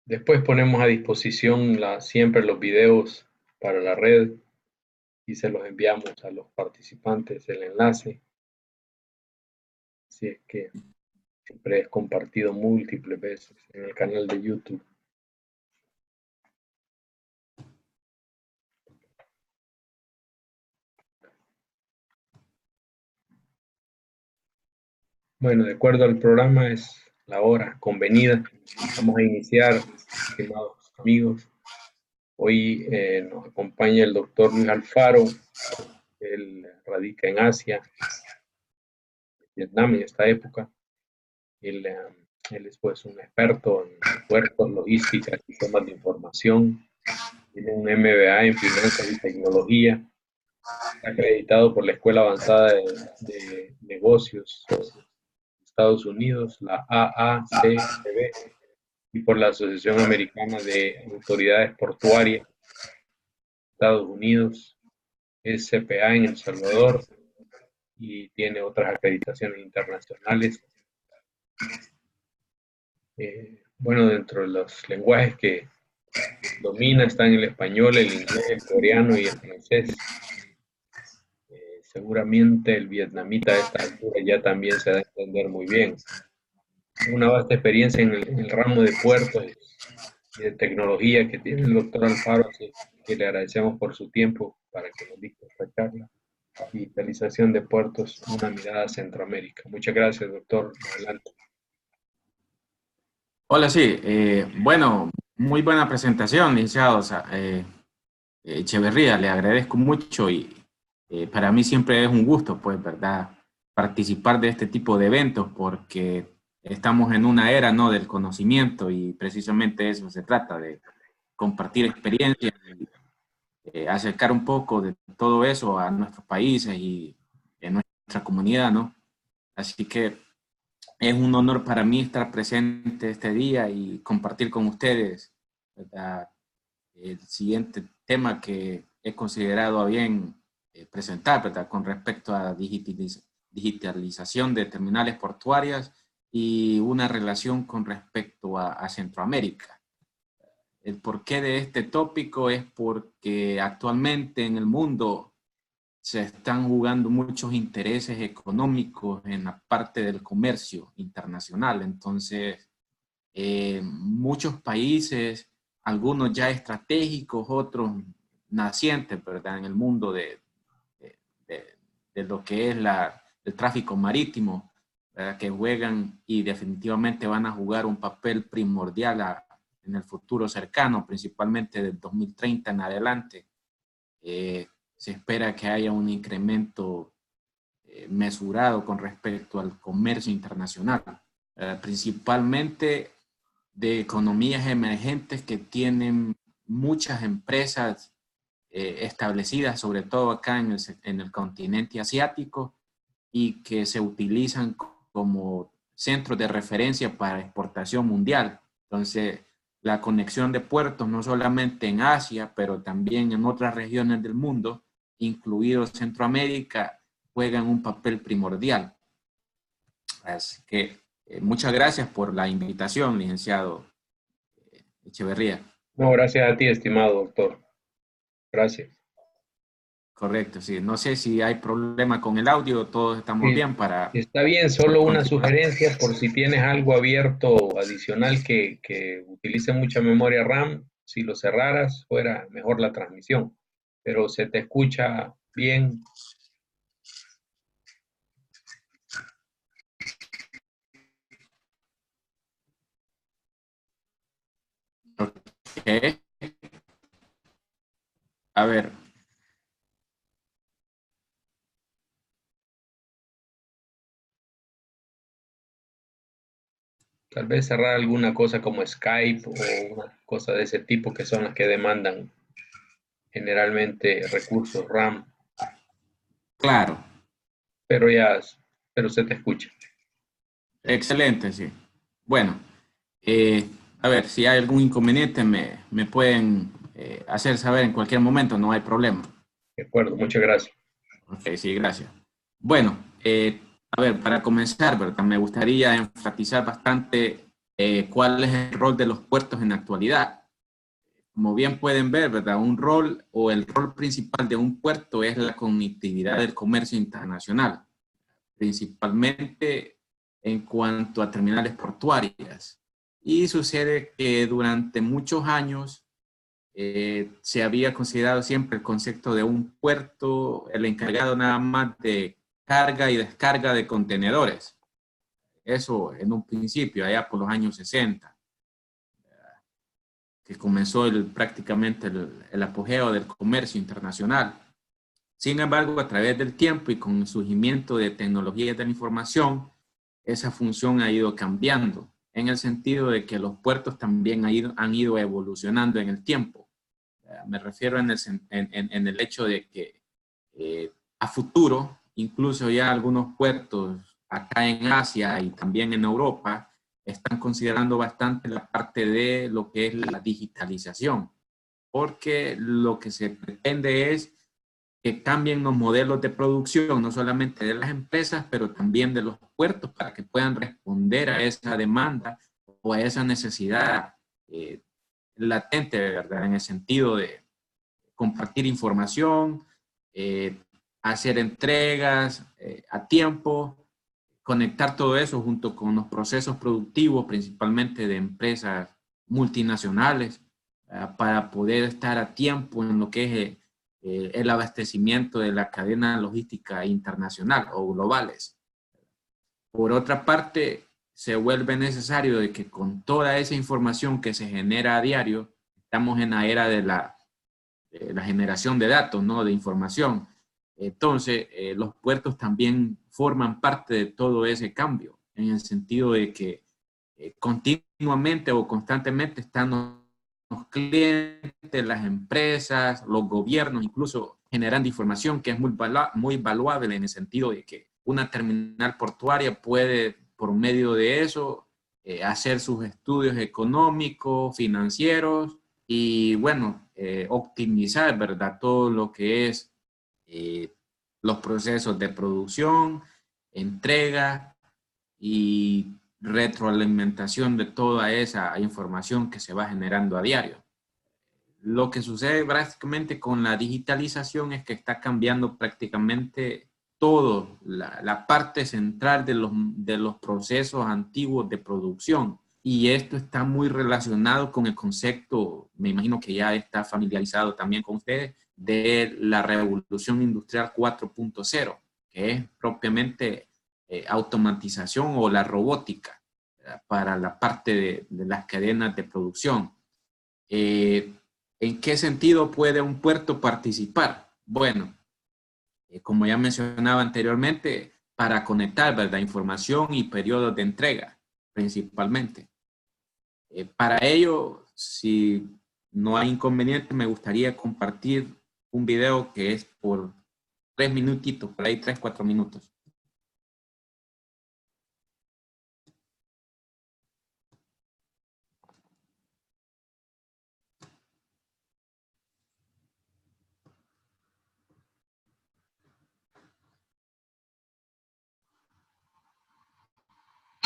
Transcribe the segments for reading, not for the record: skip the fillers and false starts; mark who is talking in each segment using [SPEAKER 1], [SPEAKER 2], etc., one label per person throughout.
[SPEAKER 1] Después ponemos a disposición siempre los videos para la red y se los enviamos a los participantes el enlace. Así es que siempre es compartido múltiples veces en el canal de YouTube. Bueno, de acuerdo al programa es la hora convenida. Vamos a iniciar, estimados amigos. Hoy nos acompaña el doctor Luis Alfaro. Él radica en Asia, Vietnam en esta época. Él es pues un experto en puertos, logística, sistemas de información. Tiene un MBA en finanzas y tecnología. Está acreditado por la Escuela Avanzada de Negocios de Estados Unidos, la AACCB, y por la Asociación Americana de Autoridades Portuarias de Estados Unidos. Es CPA en El Salvador y tiene otras acreditaciones internacionales. Bueno, dentro de los lenguajes que domina están el español, el inglés, el coreano y el francés. Seguramente el vietnamita a esta altura ya también se da a entender muy bien. Una vasta experiencia en el ramo de puertos y de tecnología que tiene el doctor Alfaro, así que le agradecemos por su tiempo para que nos dicte esta charla. Digitalización de puertos, una mirada a Centroamérica. Muchas gracias, doctor. Adelante.
[SPEAKER 2] Hola, sí. Bueno, muy buena presentación, licenciado Echeverría. Le agradezco mucho y para mí siempre es un gusto, pues, ¿verdad?, participar de este tipo de eventos porque estamos en una era, ¿no?, del conocimiento y precisamente de eso se trata, de compartir experiencias y acercar un poco de todo eso a nuestros países y en nuestra comunidad, ¿no? Así que es un honor para mí estar presente este día y compartir con ustedes, ¿verdad?, el siguiente tema que he considerado a bien presentar, ¿verdad?, con respecto a digitalización de terminales portuarias y una relación con respecto a Centroamérica. El porqué de este tópico es porque actualmente en el mundo se están jugando muchos intereses económicos en la parte del comercio internacional. Entonces, muchos países, algunos ya estratégicos, otros nacientes, ¿verdad?, en el mundo de, de lo que es el tráfico marítimo, ¿verdad?, que juegan y definitivamente van a jugar un papel primordial en el futuro cercano, principalmente del 2030 en adelante. Se espera que haya un incremento mesurado con respecto al comercio internacional, principalmente de economías emergentes que tienen muchas empresas establecidas, sobre todo acá en el continente asiático, y que se utilizan como centros de referencia para exportación mundial. Entonces, la conexión de puertos, no solamente en Asia, pero también en otras regiones del mundo, incluido Centroamérica, juegan un papel primordial. Así que muchas gracias por la invitación, licenciado Echeverría.
[SPEAKER 1] No, gracias a ti, estimado doctor. Gracias.
[SPEAKER 2] Correcto, sí. No sé si hay problema con el audio, todos estamos
[SPEAKER 1] Sí,
[SPEAKER 2] bien para
[SPEAKER 1] está bien, solo una
[SPEAKER 2] continuar.
[SPEAKER 1] sugerencia por si tienes algo abierto adicional que utilice mucha memoria RAM, si lo cerraras fuera mejor la transmisión, pero se te escucha bien.
[SPEAKER 2] Ok. A ver,
[SPEAKER 1] Tal vez cerrar alguna cosa como Skype o una cosa de ese tipo que son las que demandan generalmente recursos RAM,
[SPEAKER 2] claro.
[SPEAKER 1] pero ya, pero se te escucha.
[SPEAKER 2] Excelente, sí. Bueno, eh, a ver, si hay algún inconveniente me pueden hacer saber en cualquier momento, no hay problema.
[SPEAKER 1] De acuerdo, muchas gracias.
[SPEAKER 2] Ok, sí, gracias. Bueno, a ver, para comenzar, ¿verdad? Me gustaría enfatizar bastante ¿Cuál es el rol de los puertos en la actualidad? Como bien pueden ver, ¿verdad? Un rol o el rol principal de un puerto es la conectividad del comercio internacional, principalmente en cuanto a terminales portuarias. Y sucede que durante muchos años se había considerado siempre el concepto de un puerto, el encargado nada más de carga y descarga de contenedores. Eso en un principio, allá por los años 60, que comenzó prácticamente el apogeo del comercio internacional. Sin embargo, a través del tiempo y con el surgimiento de tecnologías de la información, esa función ha ido cambiando, en el sentido de que los puertos también han ido evolucionando en el tiempo. Me refiero en el hecho de que a futuro, incluso ya algunos puertos acá en Asia y también en Europa, están considerando bastante la parte de lo que es la digitalización, porque lo que se pretende es que cambien los modelos de producción, no solamente de las empresas, pero también de los puertos, para que puedan responder a esa demanda o a esa necesidad latente, ¿verdad? En el sentido de compartir información, eh, hacer entregas a tiempo, conectar todo eso junto con los procesos productivos, principalmente de empresas multinacionales, para poder estar a tiempo en lo que es el abastecimiento de la cadena logística internacional o globales. Por otra parte, se vuelve necesario de que con toda esa información que se genera a diario, estamos en la era de la generación de datos, ¿no? De información. Entonces, los puertos también forman parte de todo ese cambio, en el sentido de que continuamente o constantemente están los clientes, las empresas, los gobiernos, incluso generando información que es muy valuable en el sentido de que una terminal portuaria puede, por medio de eso, hacer sus estudios económicos, financieros y, bueno, optimizar, ¿verdad? Todo lo que es eh, los procesos de producción, entrega y retroalimentación de toda esa información que se va generando a diario. Lo que sucede prácticamente con la digitalización es que está cambiando prácticamente todo, la parte central de los procesos antiguos de producción. Y esto está muy relacionado con el concepto, me imagino que ya está familiarizado también con ustedes, de la revolución industrial 4.0, que es propiamente automatización o la robótica para la parte de las cadenas de producción. Eh, ¿En qué sentido puede un puerto participar? Bueno, como ya mencionaba anteriormente, para conectar, ¿verdad? Información y periodos de entrega, principalmente. Para ello, si no hay inconveniente, me gustaría compartir un video que es por 3 minutitos, por ahí 3, 4 minutos.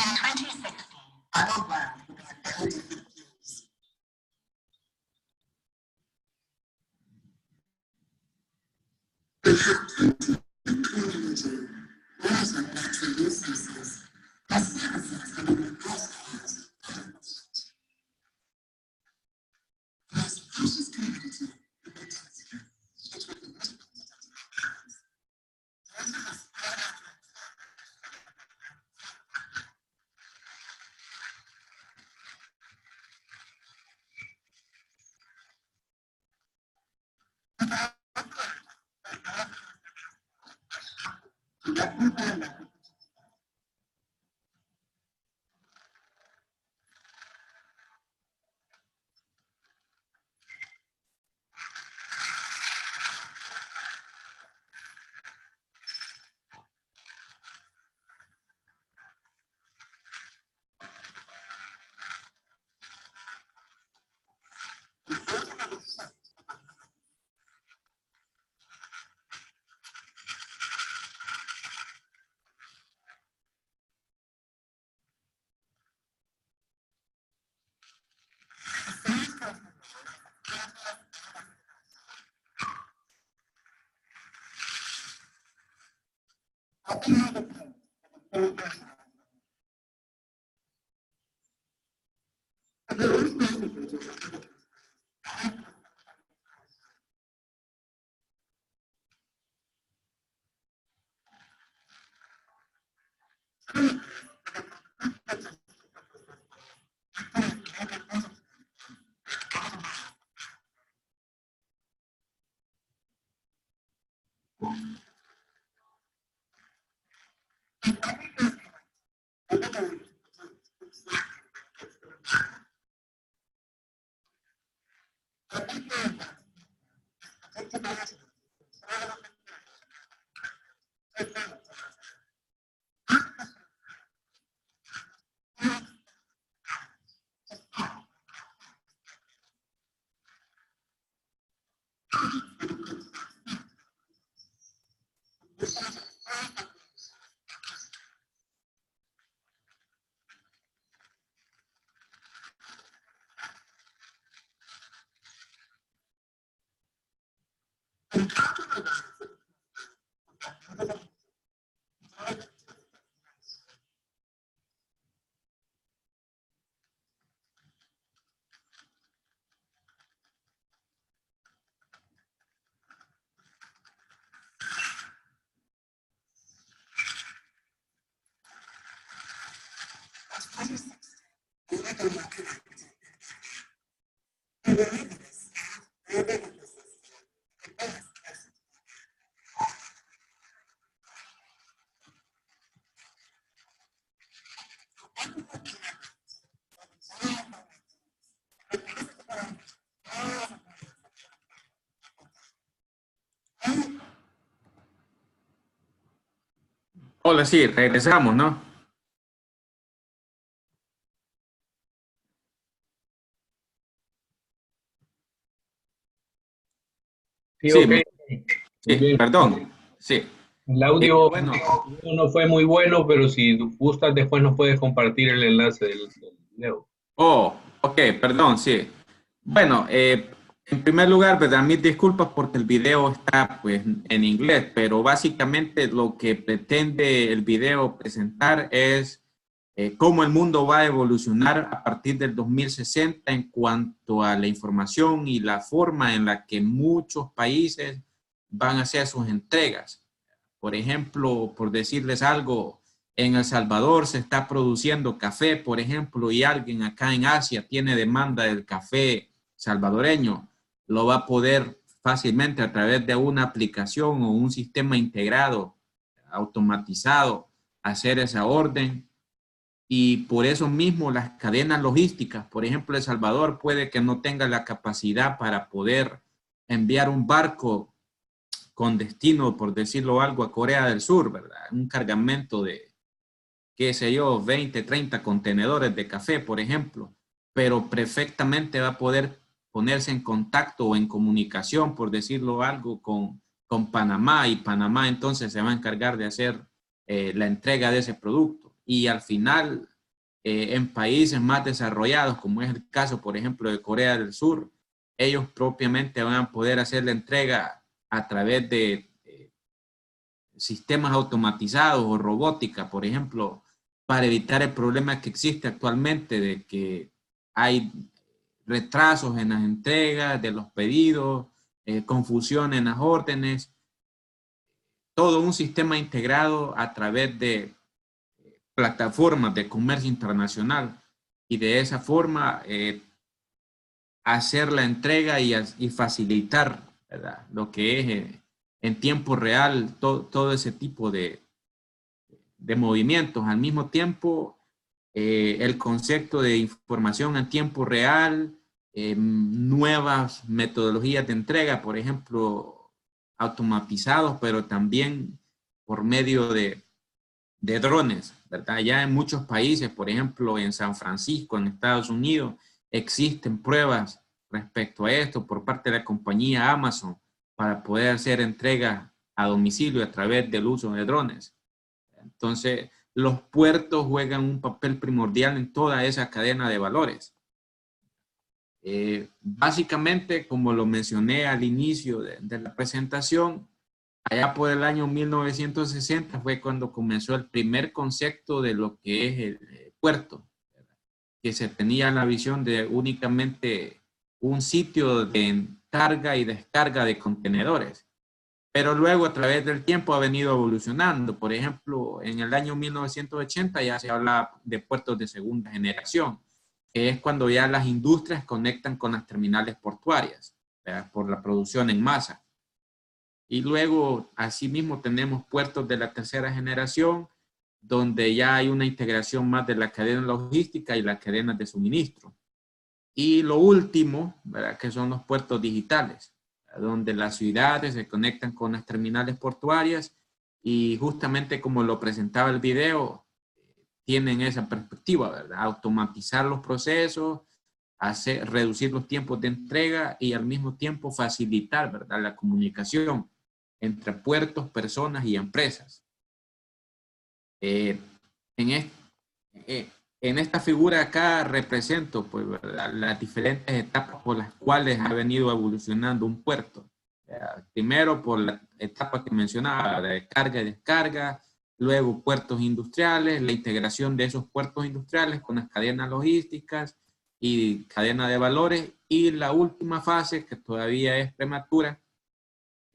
[SPEAKER 2] In 2016, Arnold learned that the ability to use management of natural resources as services that have been outsourced to the most precious commodity in the texture. It would be much Hola, sí, regresamos, ¿no?
[SPEAKER 1] Sí,
[SPEAKER 2] Sí,
[SPEAKER 1] ok. Muy
[SPEAKER 2] sí,
[SPEAKER 1] bien.
[SPEAKER 2] perdón. Sí.
[SPEAKER 1] El audio
[SPEAKER 2] Bueno,
[SPEAKER 1] no fue muy bueno, pero si gustas, después nos puedes compartir el enlace del video.
[SPEAKER 2] oh, ok, perdón, sí. Bueno, en primer lugar, ¿verdad? Mis disculpas porque el video está pues en inglés, pero básicamente lo que pretende el video presentar es cómo el mundo va a evolucionar a partir del 2060 en cuanto a la información y la forma en la que muchos países van a hacer sus entregas. Por ejemplo, por decirles algo, en El Salvador se está produciendo café, por ejemplo, y alguien acá en Asia tiene demanda del café salvadoreño, lo va a poder fácilmente a través de una aplicación o un sistema integrado, automatizado, hacer esa orden. Y por eso mismo las cadenas logísticas, por ejemplo, El Salvador puede que no tenga la capacidad para poder enviar un barco con destino, por decirlo algo, a Corea del Sur, ¿verdad? Un cargamento de, qué sé yo, 20, 30 contenedores de café, por ejemplo, pero perfectamente va a poder ponerse en contacto o en comunicación, por decirlo algo, con Panamá, y Panamá entonces se va a encargar de hacer la entrega de ese producto. Y al final, en países más desarrollados, como es el caso, por ejemplo, de Corea del Sur, ellos propiamente van a poder hacer la entrega a través de sistemas automatizados o robótica, por ejemplo, para evitar el problema que existe actualmente de que hay retrasos en las entregas de los pedidos, confusión en las órdenes, todo un sistema integrado a través de plataformas de comercio internacional y de esa forma hacer la entrega y facilitar, ¿verdad? Lo que es en tiempo real todo ese tipo de movimientos. Al mismo tiempo, el concepto de información en tiempo real, nuevas metodologías de entrega, por ejemplo, automatizados, pero también por medio de drones, ¿verdad? Ya en muchos países, por ejemplo, en San Francisco, en Estados Unidos, existen pruebas respecto a esto por parte de la compañía Amazon para poder hacer entrega a domicilio a través del uso de drones. Entonces, los puertos juegan un papel primordial en toda esa cadena de valores. Básicamente, como lo mencioné al inicio de la presentación, allá por el año 1960 fue cuando comenzó el primer concepto de lo que es el puerto, que se tenía la visión de únicamente un sitio de carga y descarga de contenedores. Pero luego a través del tiempo ha venido evolucionando. Por ejemplo, en el año 1980 ya se habla de puertos de segunda generación, que es cuando ya las industrias conectan con las terminales portuarias, ¿verdad? Por la producción en masa. Y luego, asimismo, tenemos puertos de la tercera generación, donde ya hay una integración más de la cadena logística y las cadenas de suministro. Y lo último, ¿verdad? Que son los puertos digitales, donde las ciudades se conectan con las terminales portuarias y justamente como lo presentaba el video, tienen esa perspectiva, ¿verdad? Automatizar los procesos, reducir los tiempos de entrega y al mismo tiempo facilitar, ¿verdad? La comunicación entre puertos, personas y empresas. Eh, en, este, en esta figura acá represento pues, las diferentes etapas por las cuales ha venido evolucionando un puerto. Primero por la etapa que mencionaba, de carga y descarga, luego puertos industriales, la integración de esos puertos industriales con las cadenas logísticas y cadena de valores, y la última fase que todavía es prematura,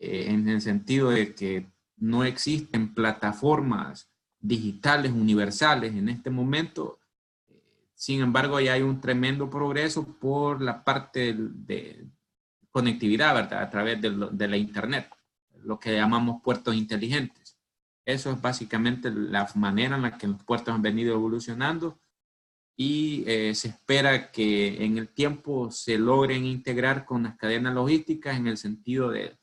[SPEAKER 2] en el sentido de que no existen plataformas digitales universales en este momento. Sin embargo, ya hay un tremendo progreso por la parte de conectividad, ¿verdad? A través de la Internet, lo que llamamos puertos inteligentes. Eso es básicamente la manera en la que los puertos han venido evolucionando y se espera que en el tiempo se logren integrar con las cadenas logísticas en el sentido de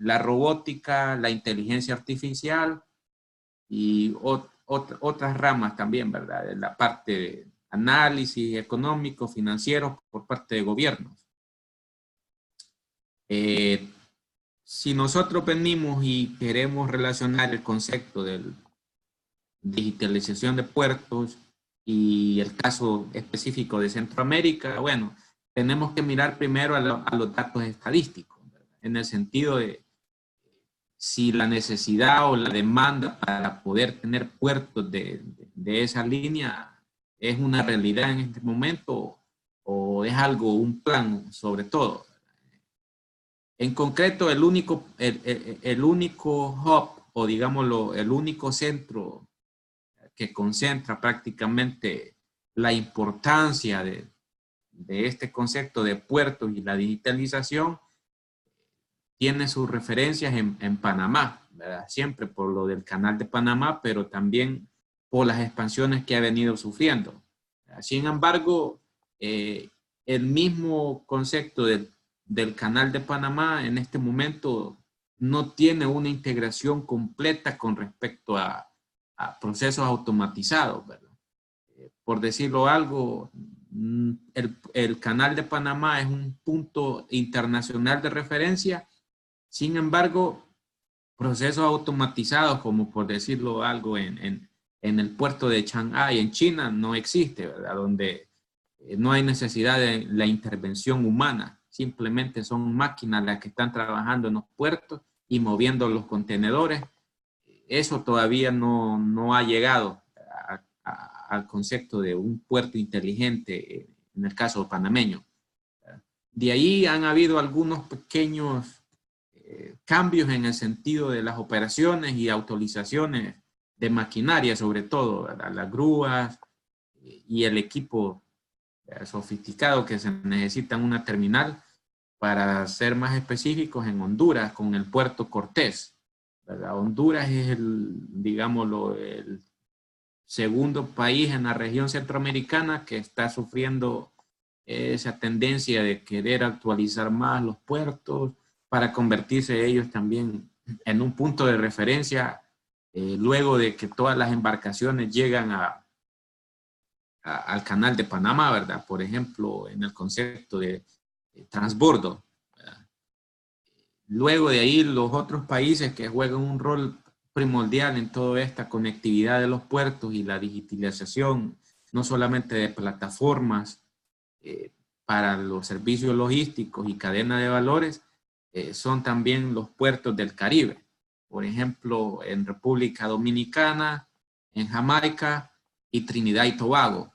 [SPEAKER 2] la robótica, la inteligencia artificial y otras ramas también, ¿verdad? De la parte de análisis económico, financiero por parte de gobiernos. Si nosotros venimos y queremos relacionar el concepto de digitalización de puertos y el caso específico de Centroamérica, bueno, tenemos que mirar primero a los datos estadísticos, ¿verdad? En el sentido de si la necesidad o la demanda para poder tener puertos de esa línea es una realidad en este momento o es algo, un plan sobre todo. En concreto, el único hub o digámoslo, el único centro que concentra prácticamente la importancia de este concepto de puertos y la digitalización tiene sus referencias en Panamá, ¿verdad? Siempre por lo del canal de Panamá, pero también por las expansiones que ha venido sufriendo. Sin embargo, el mismo concepto del canal de Panamá en este momento no tiene una integración completa con respecto a procesos automatizados, ¿verdad? Por decirlo algo, el canal de Panamá es un punto internacional de referencia. Sin embargo, procesos automatizados, como por decirlo algo, en el puerto de Shanghái, en China, no existe, ¿verdad? Donde no hay necesidad de la intervención humana. Simplemente son máquinas las que están trabajando en los puertos y moviendo los contenedores. Eso todavía no ha llegado al concepto de un puerto inteligente en el caso panameño. De ahí han habido algunos pequeños cambios en el sentido de las operaciones y autorizaciones de maquinaria, sobre todo, ¿verdad? Las grúas y el equipo sofisticado que se necesita en una terminal. Para ser más específicos, en Honduras, con el puerto Cortés, ¿verdad? Honduras es digámoslo, el segundo país en la región centroamericana que está sufriendo esa tendencia de querer actualizar más los puertos para convertirse ellos también en un punto de referencia luego de que todas las embarcaciones llegan al canal de Panamá, ¿verdad? Por ejemplo, en el concepto de transbordo, ¿verdad? Luego de ahí los otros países que juegan un rol primordial en toda esta conectividad de los puertos y la digitalización, no solamente de plataformas para los servicios logísticos y cadena de valores, son también los puertos del Caribe. por ejemplo, en República Dominicana, en Jamaica y Trinidad y Tobago.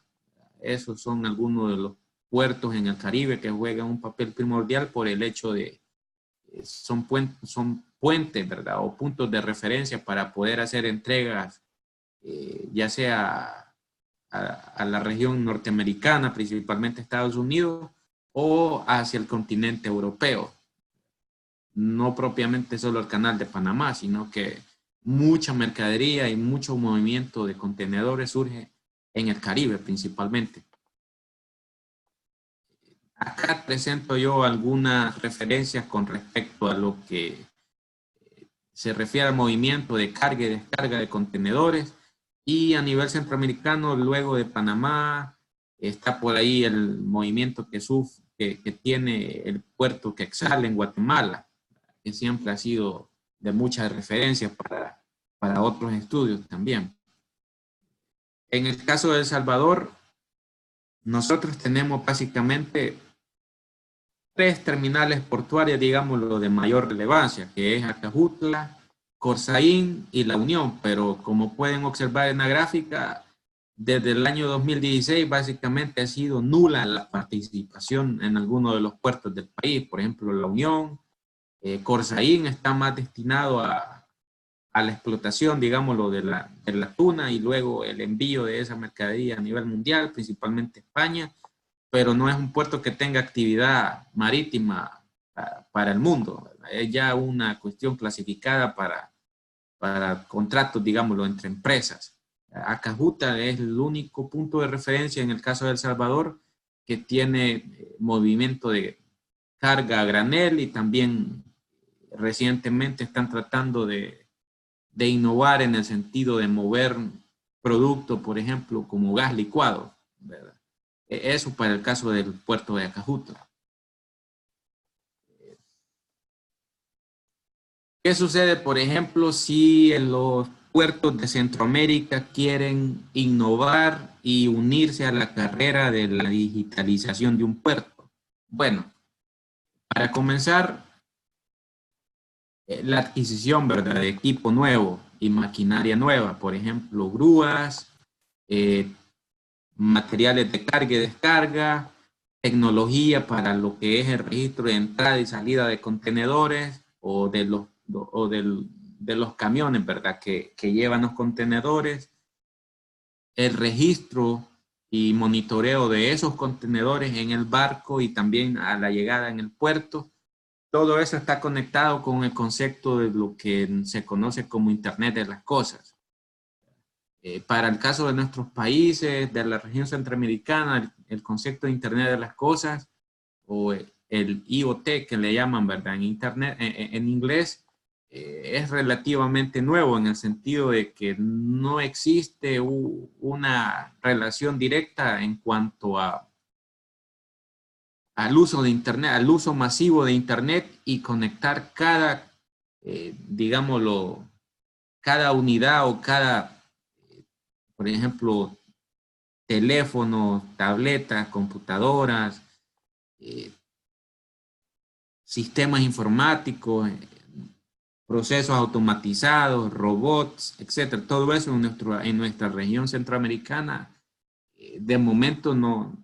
[SPEAKER 2] Esos son algunos de los puertos en el Caribe que juegan un papel primordial por el hecho de son puentes, ¿verdad? O puntos de referencia para poder hacer entregas, ya sea a la región norteamericana, principalmente Estados Unidos, o hacia el continente europeo. No propiamente solo el canal de Panamá, sino que mucha mercadería y mucho movimiento de contenedores surge en el Caribe principalmente. Acá presento yo algunas referencias con respecto a lo que se refiere al movimiento de carga y descarga de contenedores, y a nivel centroamericano, luego de Panamá, está por ahí el movimiento que tiene el puerto Quexal en Guatemala, que siempre ha sido de mucha referencia para otros estudios también. En el caso de El Salvador, nosotros tenemos básicamente 3 terminales portuarias, digámoslo, de mayor relevancia, que es Acajutla, Corzaín y La Unión, pero como pueden observar en la gráfica, desde el año 2016 básicamente ha sido nula la participación en algunos de los puertos del país. Por ejemplo, La Unión, Corzaín está más destinado a la explotación, digámoslo, de la tuna y luego el envío de esa mercadería a nivel mundial, principalmente España, pero no es un puerto que tenga actividad marítima para el mundo. Es ya una cuestión clasificada para contratos, digámoslo, entre empresas. Acajuta es el único punto de referencia en el caso de El Salvador que tiene movimiento de carga a granel, y también recientemente están tratando de innovar en el sentido de mover productos, por ejemplo, como gas licuado, ¿verdad? Eso para el caso del puerto de Acajutla. ¿Qué sucede, por ejemplo, si en los puertos de Centroamérica quieren innovar y unirse a la carrera de la digitalización de un puerto? Bueno, para comenzar, la adquisición, ¿verdad?, de equipo nuevo y maquinaria nueva, por ejemplo, grúas, materiales de carga y descarga, tecnología para lo que es el registro de entrada y salida de contenedores o de los camiones, ¿verdad?, que llevan los contenedores, el registro y monitoreo de esos contenedores en el barco y también a la llegada en el puerto. Todo eso está conectado con el concepto de lo que se conoce como Internet de las Cosas. Para el caso de nuestros países, de la región centroamericana, el concepto de Internet de las Cosas, o el IoT que le llaman, ¿verdad?, en Internet, en inglés, es relativamente nuevo en el sentido de que no existe una relación directa en cuanto al uso de Internet, al uso masivo de Internet y conectar cada, digámoslo, cada unidad o cada, por ejemplo, teléfonos, tabletas, computadoras, sistemas informáticos, procesos automatizados, robots, etcétera. Todo eso en nuestra región centroamericana de momento no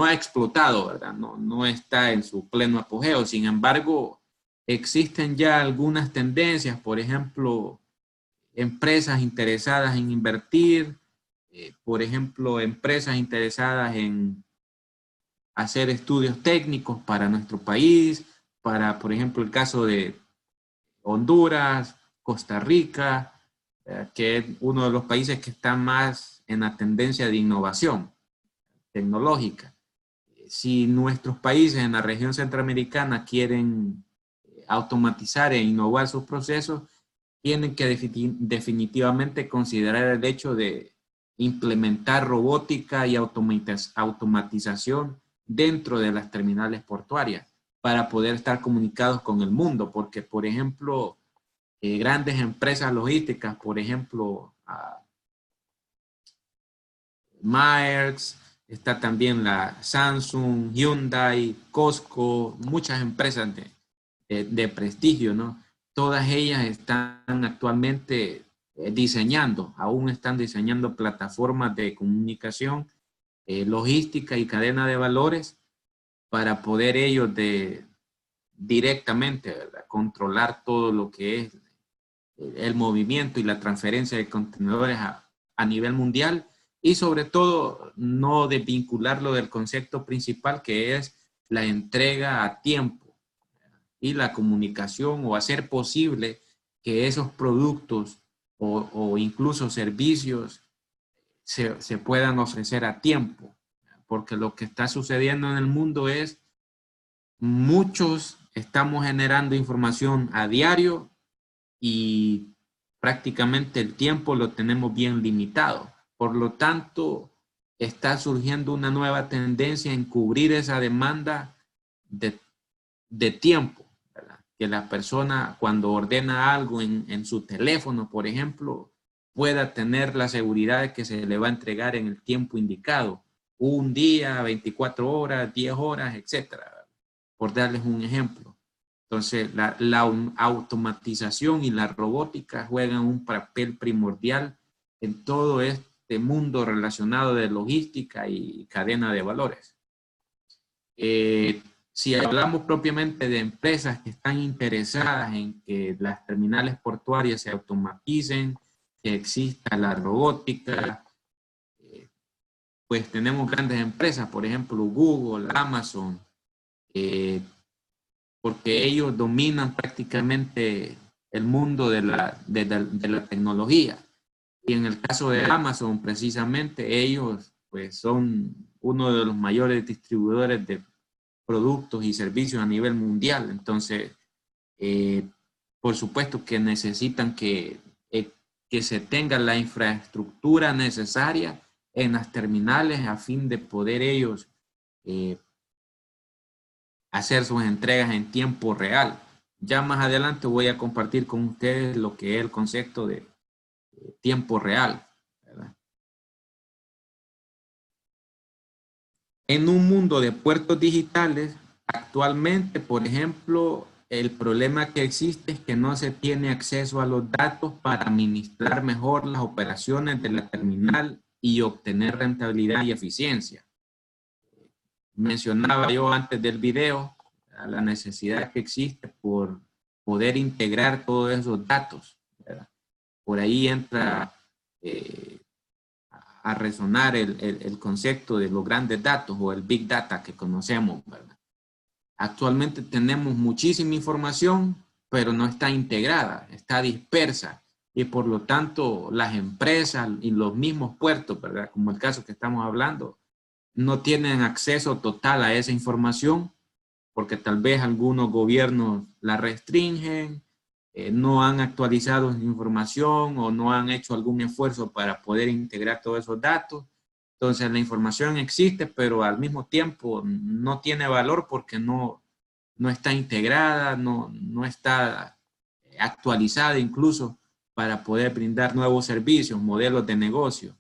[SPEAKER 2] ha explotado, ¿verdad? No está en su pleno apogeo. Sin embargo, existen ya algunas tendencias, por ejemplo, empresas interesadas en invertir, por ejemplo, empresas interesadas en hacer estudios técnicos para nuestro país, para, por ejemplo, el caso de Honduras, Costa Rica, que es uno de los países que está más en la tendencia de innovación tecnológica. Si nuestros países en la región centroamericana quieren automatizar e innovar sus procesos, tienen que definitivamente considerar el hecho de implementar robótica y automatización dentro de las terminales portuarias para poder estar comunicados con el mundo, porque, por ejemplo, grandes empresas logísticas, por ejemplo, Maersk, está también la Samsung, Hyundai, Costco, muchas empresas de prestigio, ¿no?, todas ellas están actualmente aún están diseñando plataformas de comunicación, logística y cadena de valores para poder ellos directamente, ¿verdad?, controlar todo lo que es el movimiento y la transferencia de contenedores a nivel mundial, y sobre todo no desvincularlo del concepto principal, que es la entrega a tiempo y la comunicación, o hacer posible que esos productos o incluso servicios se puedan ofrecer a tiempo, porque lo que está sucediendo en el mundo es muchos estamos generando información a diario y prácticamente el tiempo lo tenemos bien limitado. Por lo tanto, está surgiendo una nueva tendencia en cubrir esa demanda de tiempo, ¿verdad? Que la persona, cuando ordena algo en su teléfono, por ejemplo, pueda tener la seguridad de que se le va a entregar en el tiempo indicado, un día, 24 horas, 10 horas, etcétera, por darles un ejemplo. Entonces, la automatización y la robótica juegan un papel primordial en todo este mundo relacionado de logística y cadena de valores. Si hablamos propiamente de empresas que están interesadas en que las terminales portuarias se automaticen, que exista la robótica, pues tenemos grandes empresas, por ejemplo, Google, Amazon, porque ellos dominan prácticamente el mundo de la tecnología. Y en el caso de Amazon, precisamente, ellos pues son uno de los mayores distribuidores de productos y servicios a nivel mundial. Entonces, por supuesto que necesitan que se tenga la infraestructura necesaria en las terminales a fin de poder ellos hacer sus entregas en tiempo real. Ya más adelante voy a compartir con ustedes lo que es el concepto de tiempo real, ¿verdad? En un mundo de puertos digitales, actualmente, por ejemplo, el problema que existe es que no se tiene acceso a los datos para administrar mejor las operaciones de la terminal y obtener rentabilidad y eficiencia. Mencionaba yo antes del video la necesidad que existe por poder integrar todos esos datos, ¿verdad? Por ahí entra a resonar el concepto de los grandes datos o el Big Data que conocemos, ¿verdad? Actualmente tenemos muchísima información, pero no está integrada, está dispersa, y por lo tanto las empresas y los mismos puertos, ¿verdad?, como el caso que estamos hablando, no tienen acceso total a esa información porque tal vez algunos gobiernos la restringen, no han actualizado su información o no han hecho algún esfuerzo para poder integrar todos esos datos. Entonces la información existe, pero al mismo tiempo no tiene valor porque no está integrada, no está actualizada incluso para poder brindar nuevos servicios, modelos de negocio.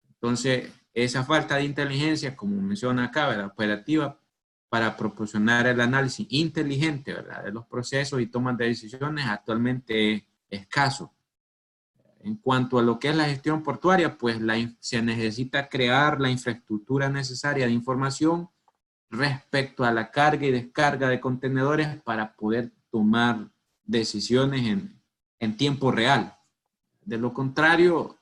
[SPEAKER 2] Entonces, esa falta de inteligencia, como menciona acá, la operativa, para proporcionar el análisis inteligente, ¿verdad?, de los procesos y tomas de decisiones, actualmente es escaso. En cuanto a lo que es la gestión portuaria, pues se necesita crear la infraestructura necesaria de información respecto a la carga y descarga de contenedores para poder tomar decisiones en tiempo real. De lo contrario,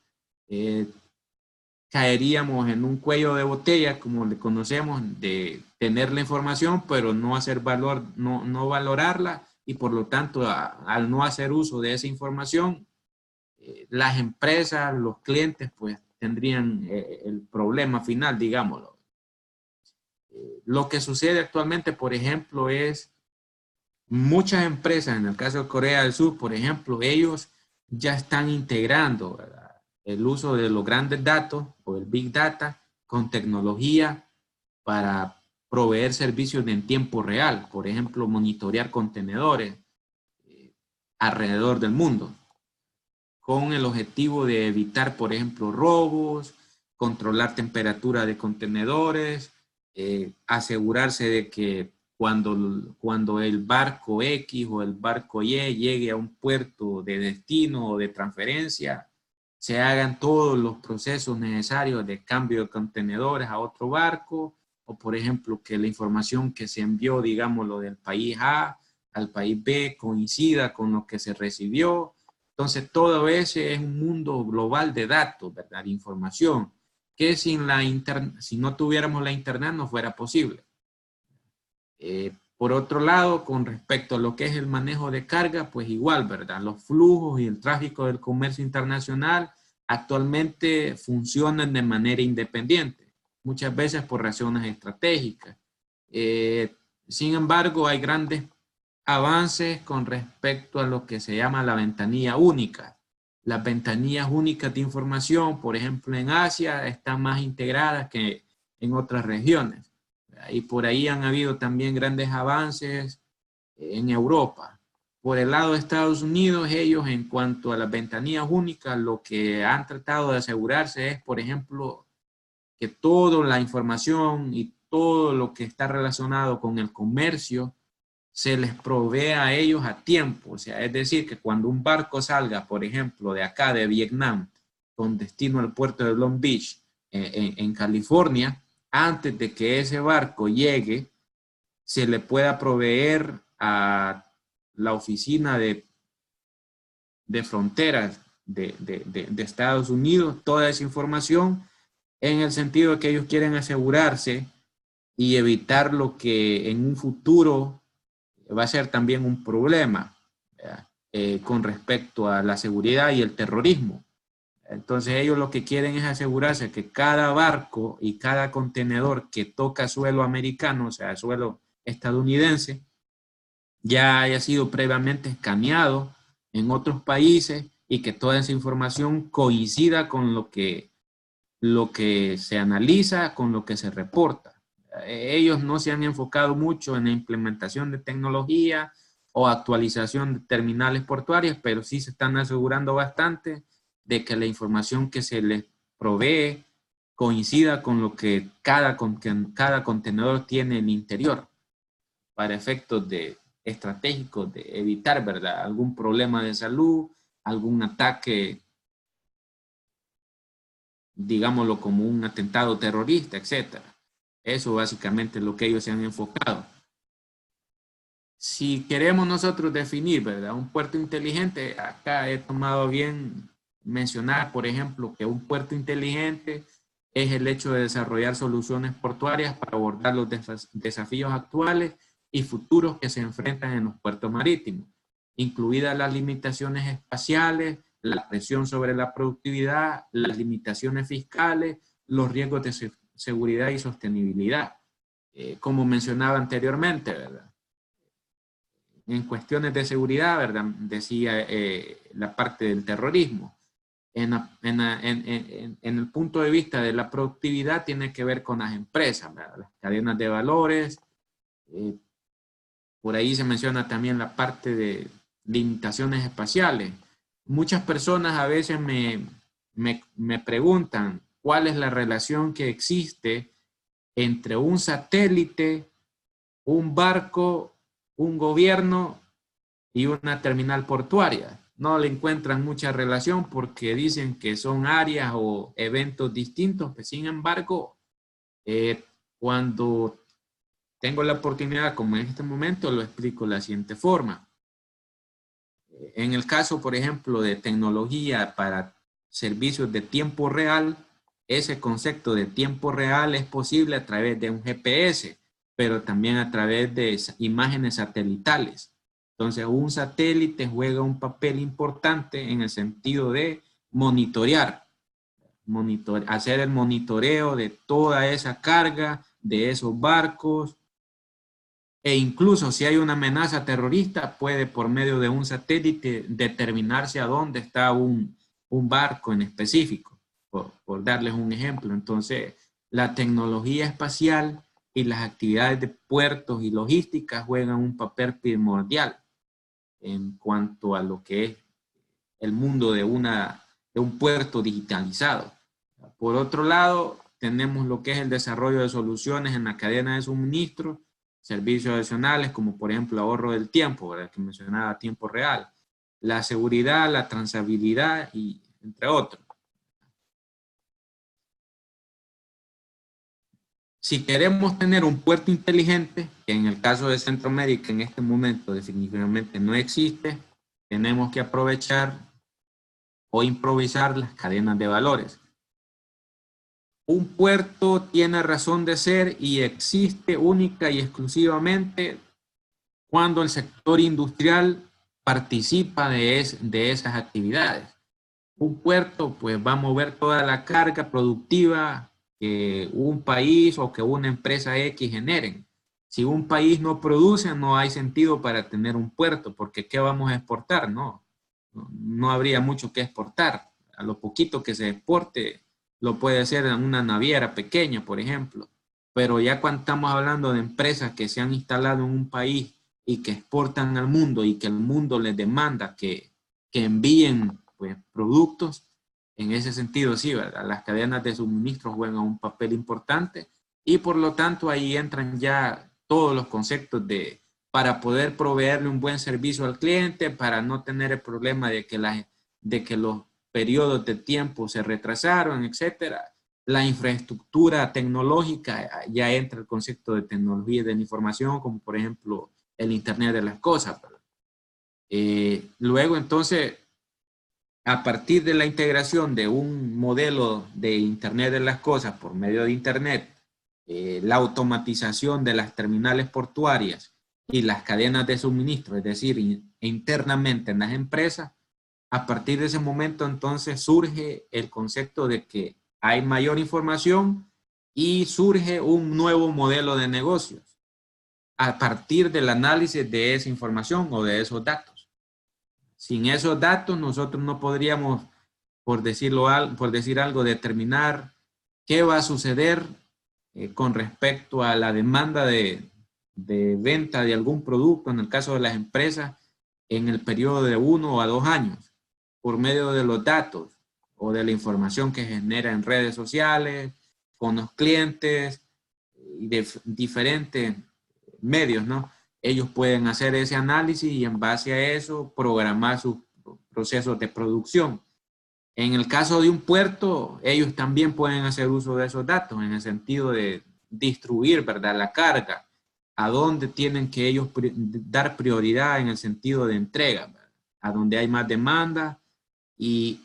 [SPEAKER 2] caeríamos en un cuello de botella, como le conocemos, de tener la información, pero no hacer valor, no valorarla, y por lo tanto, al no hacer uso de esa información, las empresas, los clientes, pues tendrían el problema final, digámoslo. Lo que sucede actualmente, por ejemplo, es muchas empresas, en el caso de Corea del Sur, por ejemplo, ellos ya están integrando, ¿verdad?, el uso de los grandes datos o el Big Data con tecnología para proveer servicios en tiempo real. Por ejemplo, monitorear contenedores alrededor del mundo, con el objetivo de evitar, por ejemplo, robos, controlar temperatura de contenedores, asegurarse de que cuando el barco X o el barco Y llegue a un puerto de destino o de transferencia, se hagan todos los procesos necesarios de cambio de contenedores a otro barco, o por ejemplo que la información que se envió, digámoslo, del país A al país B coincida con lo que se recibió. Entonces todo ese es un mundo global de datos, ¿verdad? De información, que sin si no tuviéramos la internet no fuera posible. Por otro lado, con respecto a lo que es el manejo de carga, pues igual, ¿verdad? Los flujos y el tráfico del comercio internacional actualmente funcionan de manera independiente, muchas veces por razones estratégicas. Sin embargo, hay grandes avances con respecto a lo que se llama la ventanilla única. Las ventanillas únicas de información, por ejemplo, en Asia, están más integradas que en otras regiones. Y por ahí han habido también grandes avances en Europa. Por el lado de Estados Unidos, ellos en cuanto a las ventanillas únicas, lo que han tratado de asegurarse es, por ejemplo, que toda la información y todo lo que está relacionado con el comercio se les provee a ellos a tiempo. O sea, es decir, que cuando un barco salga, por ejemplo, de acá, de Vietnam, con destino al puerto de Long Beach, en California, antes de que ese barco llegue, se le pueda proveer a la oficina de fronteras de Estados Unidos toda esa información, en el sentido de que ellos quieren asegurarse y evitar lo que en un futuro va a ser también un problema con respecto a la seguridad y el terrorismo. Entonces ellos lo que quieren es asegurarse que cada barco y cada contenedor que toca suelo americano, o sea, suelo estadounidense, ya haya sido previamente escaneado en otros países y que toda esa información coincida con lo que se analiza, con lo que se reporta. Ellos no se han enfocado mucho en la implementación de tecnología o actualización de terminales portuarias, pero sí se están asegurando bastante de que la información que se les provee coincida con lo que cada contenedor tiene en el interior, para efectos estratégicos de evitar, ¿verdad?, algún problema de salud, algún ataque, digámoslo como un atentado terrorista, etc. Eso básicamente es lo que ellos se han enfocado. Si queremos nosotros definir, ¿verdad?, un puerto inteligente, acá he tomado bien mencionar, por ejemplo, que un puerto inteligente es el hecho de desarrollar soluciones portuarias para abordar los desafíos actuales y futuros que se enfrentan en los puertos marítimos, incluidas las limitaciones espaciales, la presión sobre la productividad, las limitaciones fiscales, los riesgos de seguridad y sostenibilidad. Como mencionaba anteriormente, ¿verdad?, en cuestiones de seguridad, ¿verdad?, decía la parte del terrorismo. En el punto de vista de la productividad tiene que ver con las empresas, ¿verdad?, las cadenas de valores. Por ahí se menciona también la parte de limitaciones espaciales. Muchas personas a veces me preguntan cuál es la relación que existe entre un satélite, un barco, un gobierno y una terminal portuaria. No le encuentran mucha relación porque dicen que son áreas o eventos distintos. Pues, sin embargo, cuando tengo la oportunidad, como en este momento, lo explico de la siguiente forma. En el caso, por ejemplo, de tecnología para servicios de tiempo real, ese concepto de tiempo real es posible a través de un GPS, pero también a través de imágenes satelitales. Entonces, un satélite juega un papel importante en el sentido de monitorear, hacer el monitoreo de toda esa carga, de esos barcos, e incluso si hay una amenaza terrorista, puede por medio de un satélite determinarse a dónde está un barco en específico, por darles un ejemplo. Entonces, la tecnología espacial y las actividades de puertos y logística juegan un papel primordial en cuanto a lo que es el mundo de un puerto digitalizado. Por otro lado, tenemos lo que es el desarrollo de soluciones en la cadena de suministro servicios adicionales como por ejemplo ahorro del tiempo, ¿verdad? Que mencionaba, tiempo real, la seguridad, la transabilidad y entre otros. Si queremos tener un puerto inteligente, que en el caso de Centroamérica en este momento definitivamente no existe, tenemos que aprovechar o improvisar las cadenas de valores. Un puerto tiene razón de ser y existe única y exclusivamente cuando el sector industrial participa de esas actividades. Un puerto pues va a mover toda la carga productiva que un país o que una empresa X generen. Si un país no produce, no hay sentido para tener un puerto, porque ¿qué vamos a exportar? No habría mucho que exportar. A lo poquito que se exporte, lo puede hacer en una naviera pequeña, por ejemplo. Pero ya cuando estamos hablando de empresas que se han instalado en un país y que exportan al mundo y que el mundo les demanda que envíen pues, productos, en ese sentido sí, ¿verdad? Las cadenas de suministro juegan un papel importante y por lo tanto ahí entran ya todos los conceptos para poder proveerle un buen servicio al cliente, para no tener el problema de que los periodos de tiempo se retrasaron, etcétera. La infraestructura tecnológica, ya entra el concepto de tecnología de la información, como por ejemplo el Internet de las cosas. Luego entonces, a partir de la integración de un modelo de Internet de las cosas por medio de Internet, la automatización de las terminales portuarias y las cadenas de suministro, es decir, internamente en las empresas, a partir de ese momento entonces surge el concepto de que hay mayor información y surge un nuevo modelo de negocios a partir del análisis de esa información o de esos datos. Sin esos datos nosotros no podríamos, por decir algo, determinar qué va a suceder con respecto a la demanda de venta de algún producto, en el caso de las empresas, en el periodo de 1 a 2 años, por medio de los datos o de la información que genera en redes sociales, con los clientes y de diferentes medios, ¿no? Ellos pueden hacer ese análisis y en base a eso programar sus procesos de producción. En el caso de un puerto, ellos también pueden hacer uso de esos datos en el sentido de distribuir, ¿verdad?, la carga, a dónde tienen que ellos dar prioridad en el sentido de entrega, ¿verdad?, a donde hay más demanda y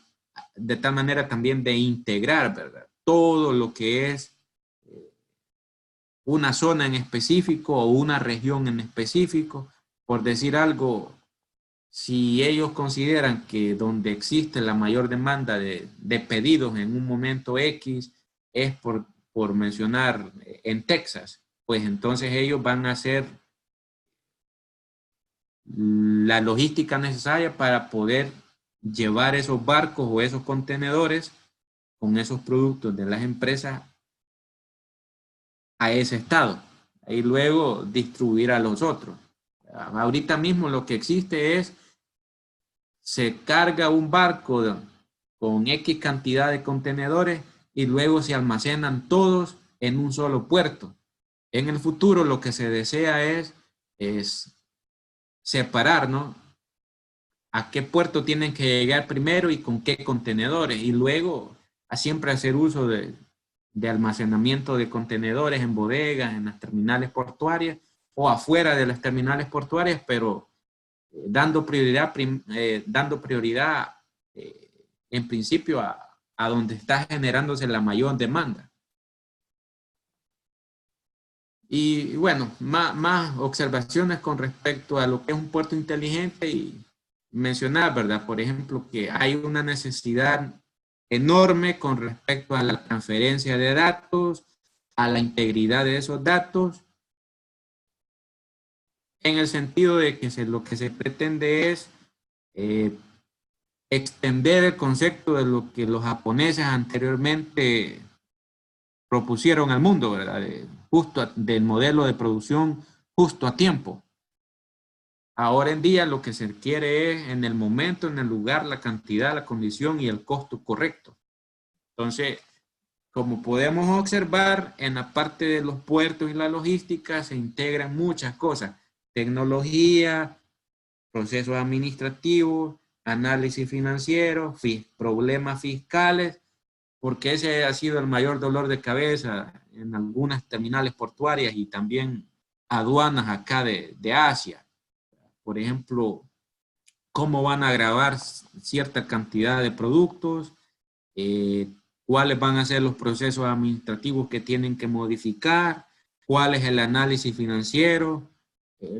[SPEAKER 2] de tal manera también de integrar, ¿verdad?, todo lo que es una zona en específico o una región en específico. Por decir algo, si ellos consideran que donde existe la mayor demanda de pedidos en un momento X es por mencionar en Texas, pues entonces ellos van a hacer la logística necesaria para poder llevar esos barcos o esos contenedores con esos productos de las empresas a ese estado y luego distribuir a los otros. Ahorita mismo lo que existe es, se carga un barco con X cantidad de contenedores y luego se almacenan todos en un solo puerto. En el futuro lo que se desea es separar, ¿no?, a qué puerto tienen que llegar primero y con qué contenedores, y luego a siempre hacer uso de almacenamiento de contenedores en bodegas, en las terminales portuarias o afuera de las terminales portuarias, pero dando prioridad en principio a donde está generándose la mayor demanda. Y bueno, más observaciones con respecto a lo que es un puerto inteligente y mencionar, ¿verdad? Por ejemplo, que hay una necesidad enorme con respecto a la transferencia de datos, a la integridad de esos datos, en el sentido de que lo que se pretende es extender el concepto de lo que los japoneses anteriormente propusieron al mundo, ¿verdad? Del modelo de producción justo a tiempo. Ahora en día lo que se quiere es en el momento, en el lugar, la cantidad, la condición y el costo correcto. Entonces, como podemos observar, en la parte de los puertos y la logística se integran muchas cosas. Tecnología, procesos administrativos, análisis financiero, problemas fiscales, porque ese ha sido el mayor dolor de cabeza en algunas terminales portuarias y también aduanas acá de Asia. Por ejemplo, cómo van a grabar cierta cantidad de productos, cuáles van a ser los procesos administrativos que tienen que modificar, cuál es el análisis financiero,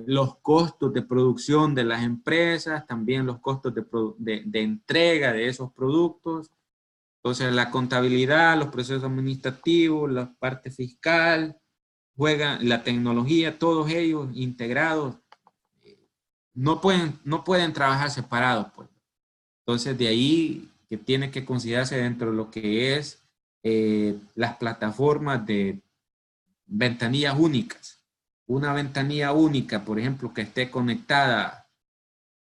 [SPEAKER 2] los costos de producción de las empresas, también los costos de entrega de esos productos. Entonces, la contabilidad, los procesos administrativos, la parte fiscal, juegan la tecnología, todos ellos integrados, no pueden trabajar separados, pues. Entonces, de ahí que tiene que considerarse dentro de lo que es las plataformas de ventanillas únicas. Una ventanilla única, por ejemplo, que esté conectada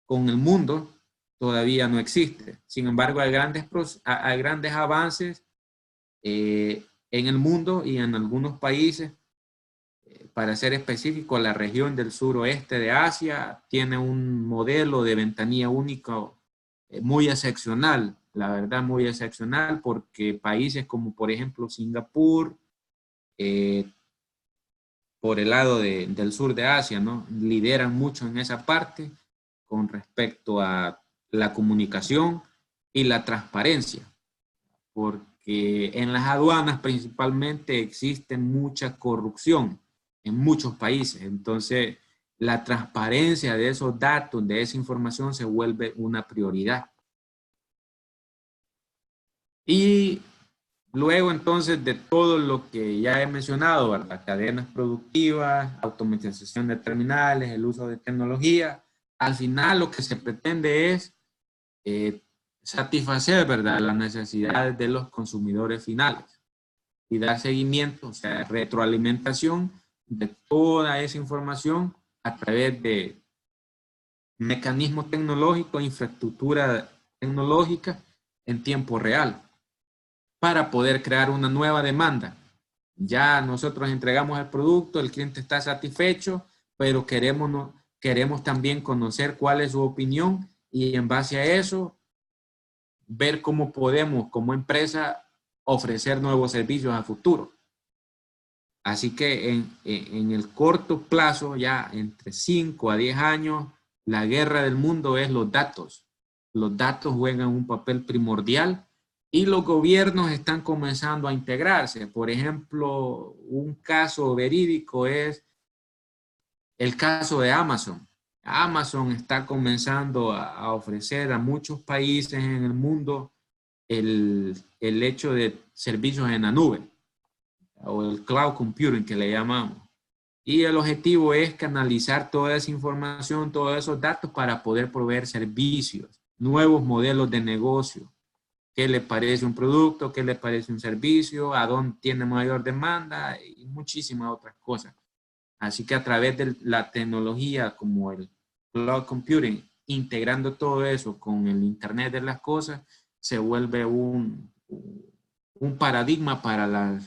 [SPEAKER 2] con el mundo, todavía no existe. Sin embargo, hay grandes avances en el mundo y en algunos países. Para ser específico, la región del suroeste de Asia tiene un modelo de ventanilla única muy excepcional, la verdad muy excepcional, porque países como por ejemplo Singapur, eh, por el lado del sur de Asia, ¿no? Lideran mucho en esa parte con respecto a la comunicación y la transparencia, porque en las aduanas principalmente existe mucha corrupción en muchos países. Entonces, la transparencia de esos datos, de esa información, se vuelve una prioridad. Y luego, entonces, de todo lo que ya he mencionado, ¿verdad? Cadenas productivas, automatización de terminales, el uso de tecnología, al final lo que se pretende es satisfacer, ¿verdad?, las necesidades de los consumidores finales y dar seguimiento, o sea, retroalimentación de toda esa información a través de mecanismos tecnológicos, infraestructura tecnológica en tiempo real para poder crear una nueva demanda. Ya nosotros entregamos el producto, el cliente está satisfecho, pero queremos también conocer cuál es su opinión y en base a eso ver cómo podemos como empresa ofrecer nuevos servicios a futuro. Así que en el corto plazo, ya entre 5 a 10 años, la guerra del mundo es los datos. Los datos juegan un papel primordial y los gobiernos están comenzando a integrarse. Por ejemplo, un caso verídico es el caso de Amazon. Amazon está comenzando a ofrecer a muchos países en el mundo el hecho de servicios en la nube o el cloud computing que le llamamos. Y el objetivo es canalizar toda esa información, todos esos datos para poder proveer servicios, nuevos modelos de negocio. ¿Qué le parece un producto? ¿Qué le parece un servicio? ¿A dónde tiene mayor demanda? Y muchísimas otras cosas. Así que a través de la tecnología como el cloud computing, integrando todo eso con el Internet de las cosas, se vuelve un paradigma para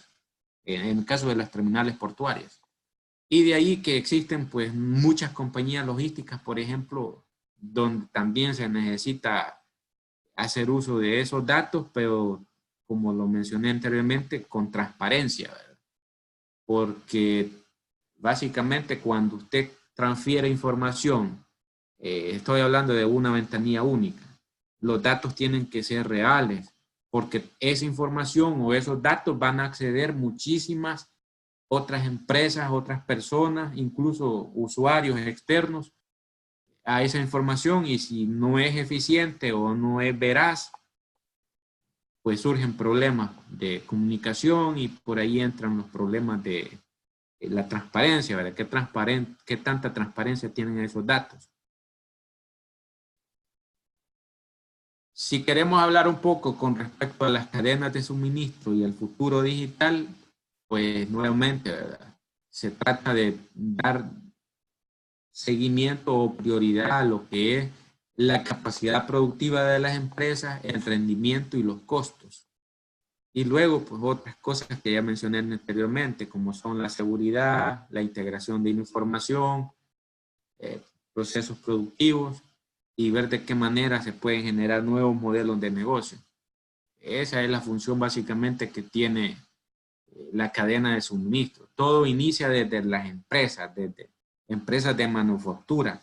[SPEAKER 2] en el caso de las terminales portuarias. Y de ahí que existen pues muchas compañías logísticas, por ejemplo, donde también se necesita hacer uso de esos datos, pero como lo mencioné anteriormente, con transparencia, ¿verdad? Porque básicamente cuando usted transfiere información, estoy hablando de una ventanilla única, los datos tienen que ser reales, porque esa información o esos datos van a acceder muchísimas otras empresas, otras personas, incluso usuarios externos a esa información, y si no es eficiente o no es veraz, pues surgen problemas de comunicación y por ahí entran los problemas de la transparencia, ¿verdad? ¿Qué tanta transparencia tienen esos datos? Si queremos hablar un poco con respecto a las cadenas de suministro y el futuro digital, pues nuevamente, ¿verdad?, se trata de dar seguimiento o prioridad a lo que es la capacidad productiva de las empresas, el rendimiento y los costos. Y luego, pues otras cosas que ya mencioné anteriormente, como son la seguridad, la integración de información, procesos productivos y ver de qué manera se pueden generar nuevos modelos de negocio. Esa es la función básicamente que tiene la cadena de suministro. Todo inicia desde las empresas, desde empresas de manufactura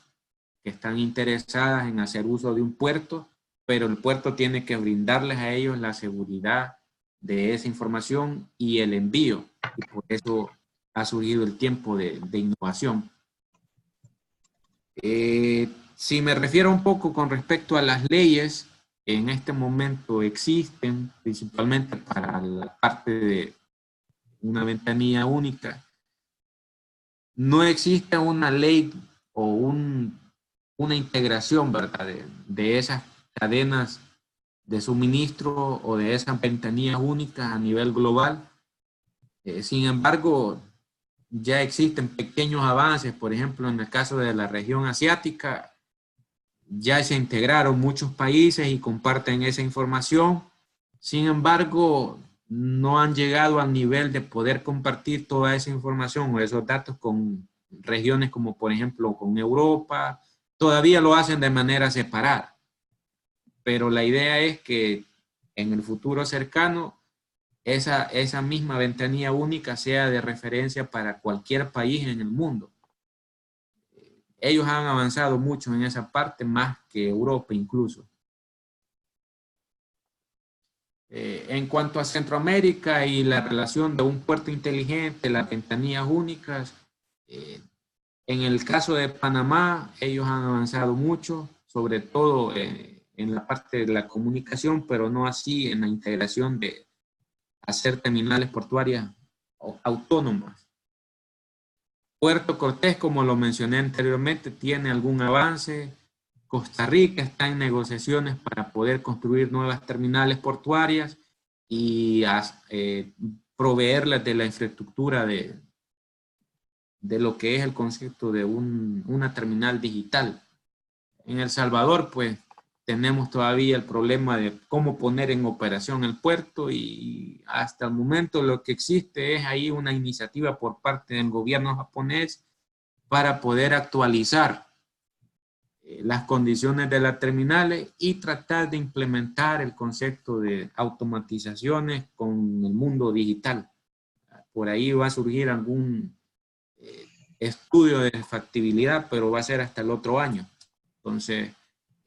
[SPEAKER 2] que están interesadas en hacer uso de un puerto, pero el puerto tiene que brindarles a ellos la seguridad de esa información y el envío. Y por eso ha surgido el tiempo de innovación. Si me refiero un poco con respecto a las leyes, en este momento existen principalmente para la parte de una ventanilla única. No existe una ley o una integración, ¿verdad? De esas cadenas de suministro o de esas ventanillas únicas a nivel global. Sin embargo, ya existen pequeños avances, por ejemplo, en el caso de la región asiática, ya se integraron muchos países y comparten esa información. Sin embargo, no han llegado al nivel de poder compartir toda esa información o esos datos con regiones como, por ejemplo, con Europa. Todavía lo hacen de manera separada. Pero la idea es que en el futuro cercano esa misma ventanilla única sea de referencia para cualquier país en el mundo. Ellos han avanzado mucho en esa parte, más que Europa incluso. En cuanto a Centroamérica y la relación de un puerto inteligente, las ventanillas únicas, en el caso de Panamá, ellos han avanzado mucho, sobre todo en la parte de la comunicación, pero no así en la integración de hacer terminales portuarias autónomas. Puerto Cortés, como lo mencioné anteriormente, tiene algún avance. Costa Rica está en negociaciones para poder construir nuevas terminales portuarias y proveerles de la infraestructura de lo que es el concepto de una terminal digital. En El Salvador, pues, tenemos todavía el problema de cómo poner en operación el puerto y hasta el momento lo que existe es ahí una iniciativa por parte del gobierno japonés para poder actualizar las condiciones de las terminales y tratar de implementar el concepto de automatizaciones con el mundo digital. Por ahí va a surgir algún estudio de factibilidad, pero va a ser hasta el otro año. Entonces,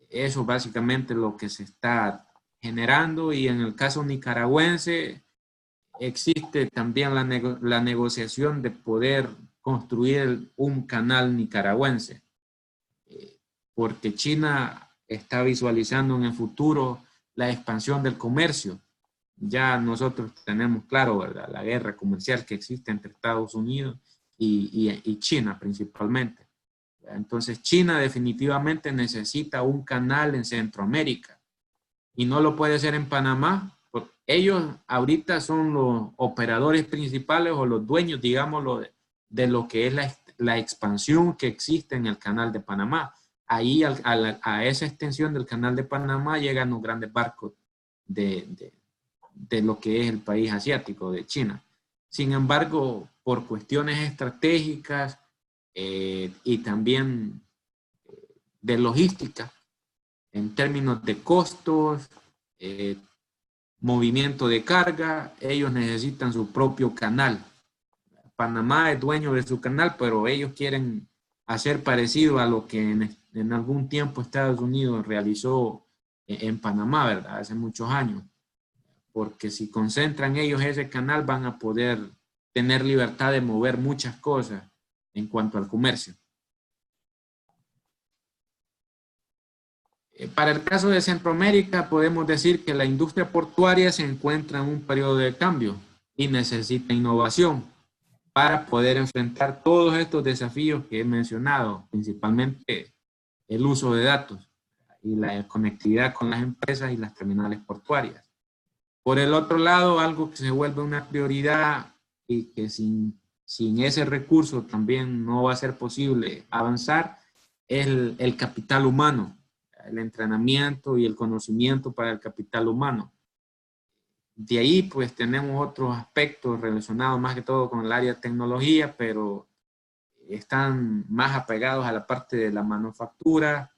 [SPEAKER 2] eso básicamente es lo que se está generando y en el caso nicaragüense existe también la negociación de poder construir un canal nicaragüense, porque China está visualizando en el futuro la expansión del comercio. Ya nosotros tenemos claro, ¿verdad?, la guerra comercial que existe entre Estados Unidos y China principalmente. Entonces China definitivamente necesita un canal en Centroamérica y no lo puede hacer en Panamá. Ellos ahorita son los operadores principales o los dueños, digámoslo, de lo que es la expansión que existe en el canal de Panamá. Ahí a esa extensión del canal de Panamá llegan los grandes barcos de lo que es el país asiático, de China. Sin embargo, por cuestiones estratégicas y también de logística, en términos de costos, movimiento de carga, ellos necesitan su propio canal. Panamá es dueño de su canal, pero ellos quieren hacer parecido a lo que en algún tiempo Estados Unidos realizó en Panamá, ¿verdad? Hace muchos años. Porque si concentran ellos ese canal van a poder tener libertad de mover muchas cosas en cuanto al comercio. Para el caso de Centroamérica podemos decir que la industria portuaria se encuentra en un periodo de cambio y necesita innovación para poder enfrentar todos estos desafíos que he mencionado, principalmente el uso de datos y la conectividad con las empresas y las terminales portuarias. Por el otro lado, algo que se vuelve una prioridad y que sin ese recurso también no va a ser posible avanzar es el capital humano, el entrenamiento y el conocimiento para el capital humano. De ahí pues tenemos otros aspectos relacionados más que todo con el área de tecnología, pero están más apegados a la parte de la manufactura,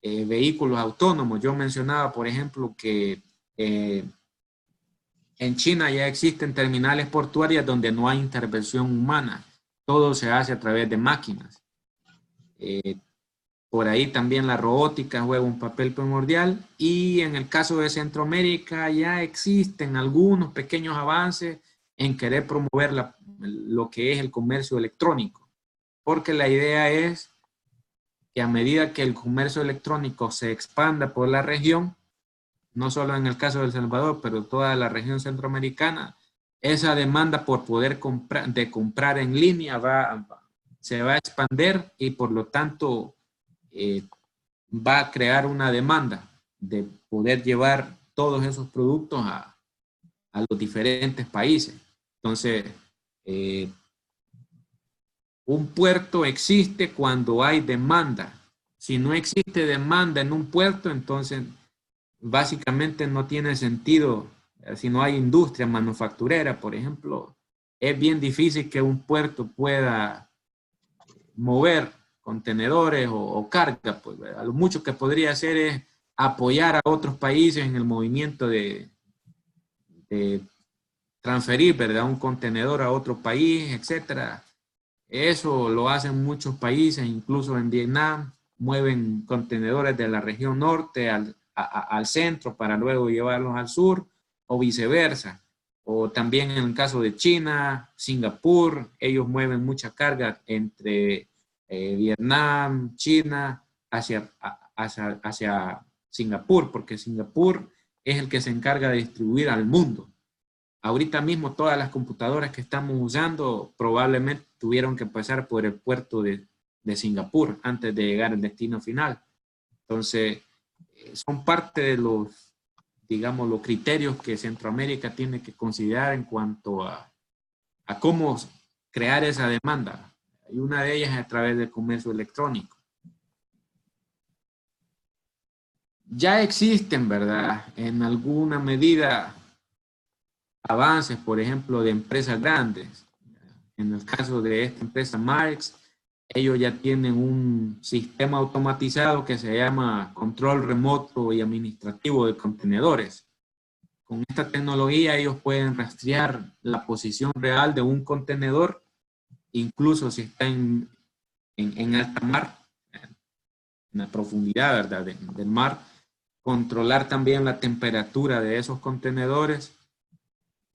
[SPEAKER 2] vehículos autónomos. Yo mencionaba, por ejemplo, que en China ya existen terminales portuarias donde no hay intervención humana. Todo se hace a través de máquinas. Por ahí también la robótica juega un papel primordial y en el caso de Centroamérica ya existen algunos pequeños avances en querer promover lo que es el comercio electrónico, porque la idea es que a medida que el comercio electrónico se expanda por la región, no solo en el caso de El Salvador, pero toda la región centroamericana, esa demanda por poder comprar en línea se va a expandir y por lo tanto va a crear una demanda de poder llevar todos esos productos a los diferentes países. Entonces, un puerto existe cuando hay demanda. Si no existe demanda en un puerto, entonces básicamente no tiene sentido. Si no hay industria manufacturera, por ejemplo, es bien difícil que un puerto pueda mover contenedores o carga. Pues, ¿verdad? Lo mucho que podría hacer es apoyar a otros países en el movimiento de transferir, ¿verdad?, un contenedor a otro país, etcétera. Eso lo hacen muchos países, incluso en Vietnam, mueven contenedores de la región norte al centro para luego llevarlos al sur o viceversa. O también en el caso de China, Singapur, ellos mueven mucha carga entre Vietnam, China, hacia Singapur, porque Singapur es el que se encarga de distribuir al mundo. Ahorita mismo todas las computadoras que estamos usando probablemente tuvieron que pasar por el puerto de Singapur antes de llegar al destino final. Entonces, son parte de digamos, los criterios que Centroamérica tiene que considerar en cuanto a cómo crear esa demanda. Y una de ellas es a través del comercio electrónico. Ya existen, ¿verdad?, en alguna medida avances, por ejemplo, de empresas grandes. En el caso de esta empresa Marx, ellos ya tienen un sistema automatizado que se llama control remoto y administrativo de contenedores. Con esta tecnología ellos pueden rastrear la posición real de un contenedor, incluso si está en alta mar, en la profundidad, ¿verdad?, del mar, controlar también la temperatura de esos contenedores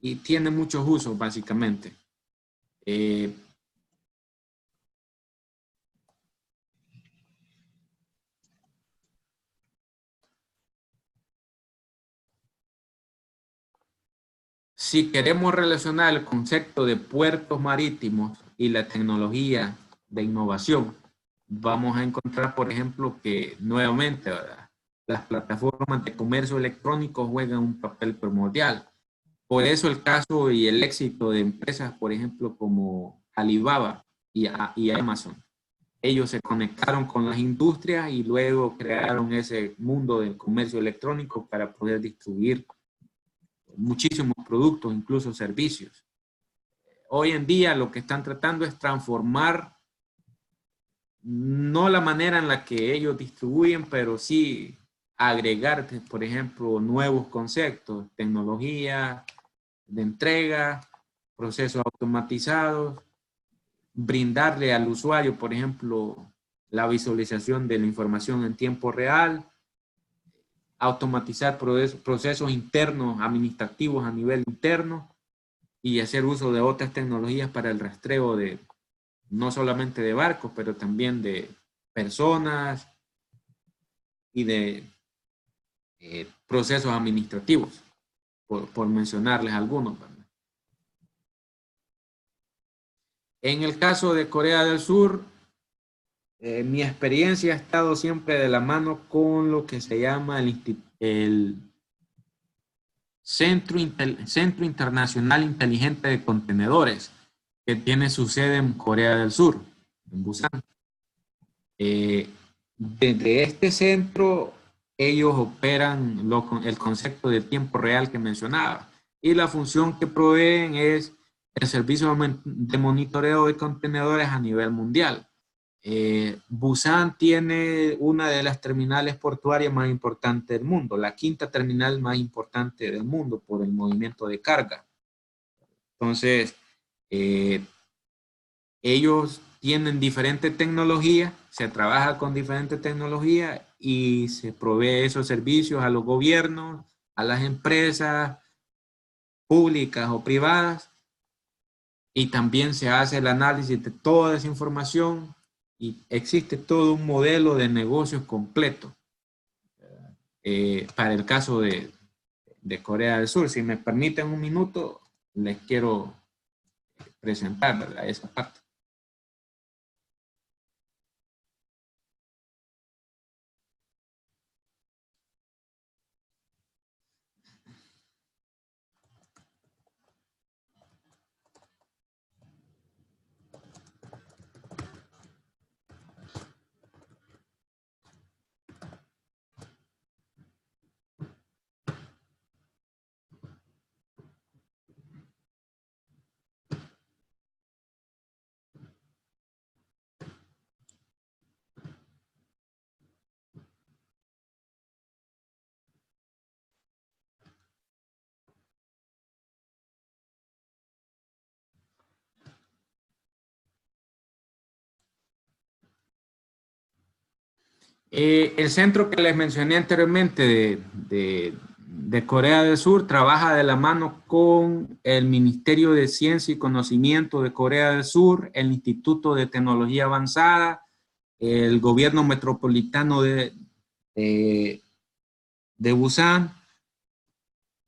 [SPEAKER 2] y tiene muchos usos básicamente. Si queremos relacionar el concepto de puertos marítimos y la tecnología de innovación, vamos a encontrar, por ejemplo, que nuevamente, ¿verdad?, las plataformas de comercio electrónico juegan un papel primordial. Por eso el caso y el éxito de empresas, por ejemplo, como Alibaba y Amazon. Ellos se conectaron con las industrias y luego crearon ese mundo del comercio electrónico para poder distribuir muchísimos productos, incluso servicios. Hoy en día lo que están tratando es transformar no la manera en la que ellos distribuyen, pero sí agregar, por ejemplo, nuevos conceptos, tecnología de entrega, procesos automatizados, brindarle al usuario, por ejemplo, la visualización de la información en tiempo real, automatizar procesos internos administrativos a nivel interno y hacer uso de otras tecnologías para el rastreo de no solamente de barcos, pero también de personas y de procesos administrativos, por mencionarles algunos, ¿verdad? En el caso de Corea del Sur, mi experiencia ha estado siempre de la mano con lo que se llama el Centro Internacional Inteligente de Contenedores, que tiene su sede en Corea del Sur, en Busan. Desde este centro, ellos operan el concepto de tiempo real que mencionaba. y la función que proveen es el servicio de monitoreo de contenedores a nivel mundial. Busan tiene una de las terminales portuarias más importantes del mundo, la quinta terminal más importante del mundo por el movimiento de carga. Entonces, ellos tienen diferentes tecnologías, se trabaja con diferentes tecnologías y se provee esos servicios a los gobiernos, a las empresas públicas o privadas, y también se hace el análisis de toda esa información y existe todo un modelo de negocios completo para el caso de Corea del Sur. Si me permiten un minuto, les quiero presentar, ¿verdad?, esa parte. El centro que les mencioné anteriormente de Corea del Sur trabaja de la mano con el Ministerio de Ciencia y Conocimiento de Corea del Sur, el Instituto de Tecnología Avanzada, el gobierno metropolitano de Busan,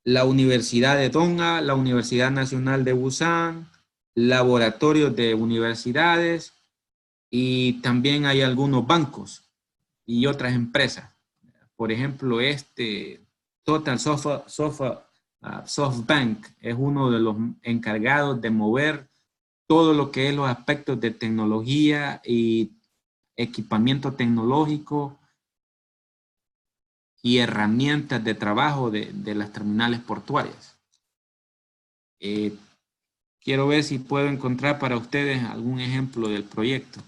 [SPEAKER 2] la Universidad de Tonga, la Universidad Nacional de Busan, laboratorios de universidades, y también hay algunos bancos y otras empresas. Por ejemplo, Total SoftBank es uno de los encargados de mover todo lo que es los aspectos de tecnología y equipamiento tecnológico y herramientas de trabajo de las terminales portuarias. Quiero ver si puedo encontrar para ustedes algún ejemplo del proyecto.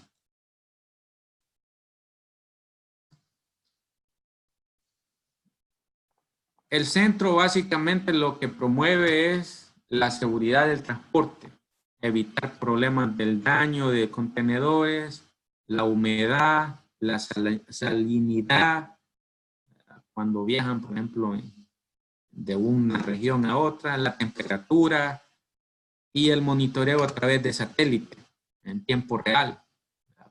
[SPEAKER 2] El centro básicamente lo que promueve es la seguridad del transporte, evitar problemas del daño de contenedores, la humedad, la salinidad, cuando viajan, por ejemplo, de una región a otra, la temperatura y el monitoreo a través de satélite en tiempo real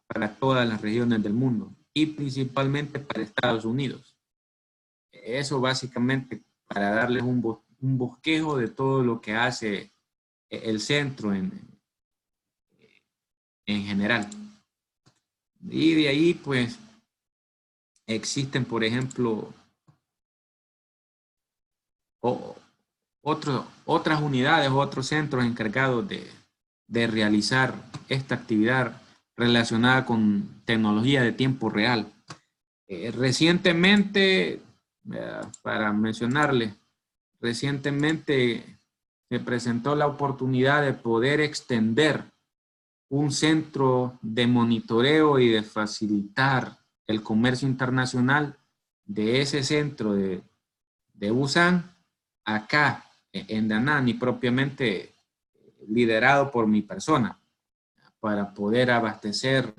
[SPEAKER 2] para todas las regiones del mundo y principalmente para Estados Unidos. Eso básicamente para darles un bosquejo de todo lo que hace el centro en general. Y de ahí pues existen, por ejemplo, otras unidades, otros centros encargados de realizar esta actividad relacionada con tecnología de tiempo real. Recientemente, para mencionarles, recientemente se presentó la oportunidad de poder extender un centro de monitoreo y de facilitar el comercio internacional de ese centro de Busan acá en Da Nang, y propiamente liderado por mi persona para poder abastecer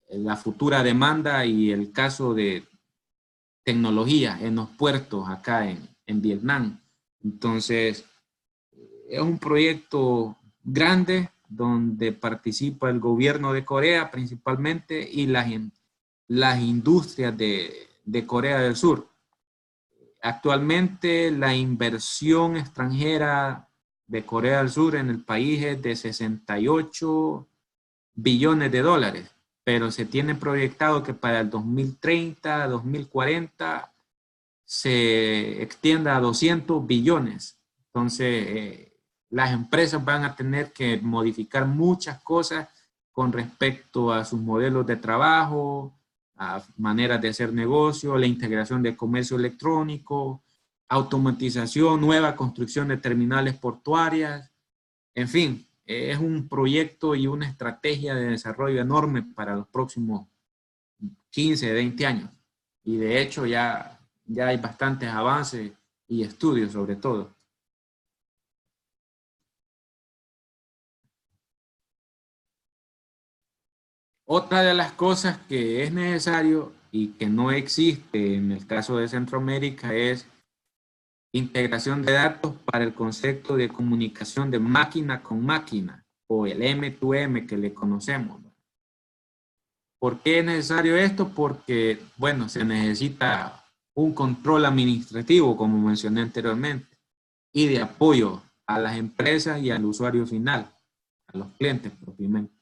[SPEAKER 2] la futura demanda y el caso de tecnología en los puertos acá en Vietnam. Entonces, es un proyecto grande donde participa el gobierno de Corea principalmente y las industrias de Corea del Sur. Actualmente la inversión extranjera de Corea del Sur en el país es de 68 billones de dólares, pero se tiene proyectado que para el 2030, 2040 se extienda a 200 billones. Entonces, las empresas van a tener que modificar muchas cosas con respecto a sus modelos de trabajo, a maneras de hacer negocio, la integración de comercio electrónico automatización, nueva construcción de terminales portuarias, en fin, es un proyecto y una estrategia de desarrollo enorme para los próximos 15, 20 años. Y de hecho ya hay bastantes avances y estudios sobre todo. Otra de las cosas que es necesario y que no existe en el caso de Centroamérica es integración de datos para el concepto de comunicación de máquina con máquina, o el M2M que le conocemos. ¿Por qué es necesario esto? Porque, bueno, se necesita un control administrativo, como mencioné anteriormente, y de apoyo a las empresas y al usuario final, a los clientes propiamente.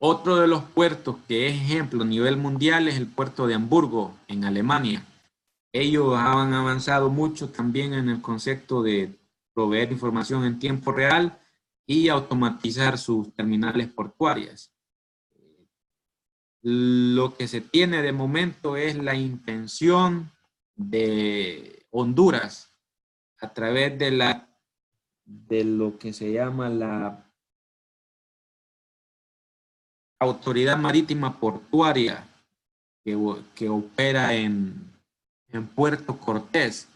[SPEAKER 2] Otro de los puertos que es ejemplo a nivel mundial es el puerto de Hamburgo, en Alemania. Ellos han avanzado mucho también en el concepto de proveer información en tiempo real y automatizar sus terminales portuarias. Lo que se tiene de momento es la intención de Honduras a través de lo que se llama la Autoridad Marítima Portuaria que opera en Puerto Cortés.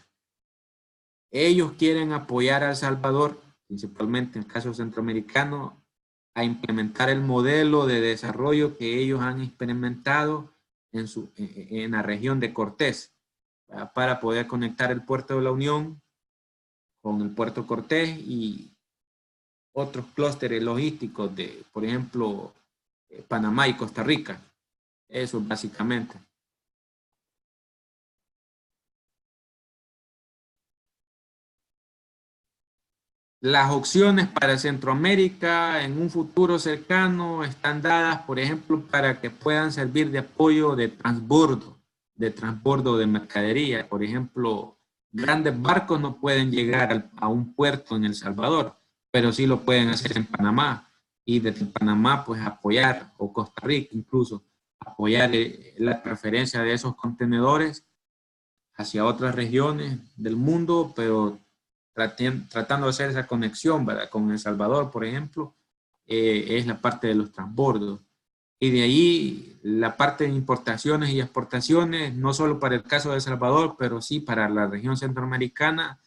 [SPEAKER 2] Ellos quieren apoyar a El Salvador, principalmente en el caso centroamericano, a implementar el modelo de desarrollo que ellos han experimentado en la región de Cortés, para poder conectar el puerto de la Unión con el puerto Cortés y otros clústeres logísticos de, por ejemplo, Panamá y Costa Rica. Eso básicamente. Las opciones para Centroamérica en un futuro cercano están dadas, por ejemplo, para que puedan servir de apoyo de transbordo de mercadería. Por ejemplo, grandes barcos no pueden llegar a un puerto en El Salvador, pero sí lo pueden hacer en Panamá. Y desde Panamá, pues apoyar, o Costa Rica incluso, apoyar la transferencia de esos contenedores hacia otras regiones del mundo, pero tratando de hacer esa conexión, ¿verdad? Con El Salvador, por ejemplo, es la parte de los transbordos. Y de ahí la parte de importaciones y exportaciones, no solo para el caso de El Salvador, pero sí para la región centroamericana,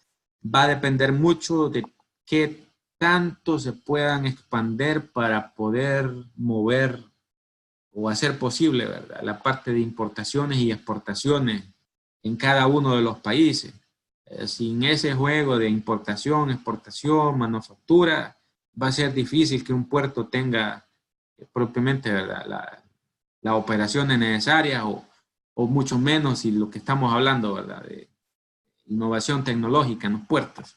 [SPEAKER 2] va a depender mucho de qué tanto se puedan expandir para poder mover o hacer posible, ¿verdad? La parte de importaciones y exportaciones en cada uno de los países. Sin ese juego de importación, exportación, manufactura, va a ser difícil que un puerto tenga propiamente las operaciones necesarias o mucho menos si lo que estamos hablando, ¿verdad? De innovación tecnológica en los puertos.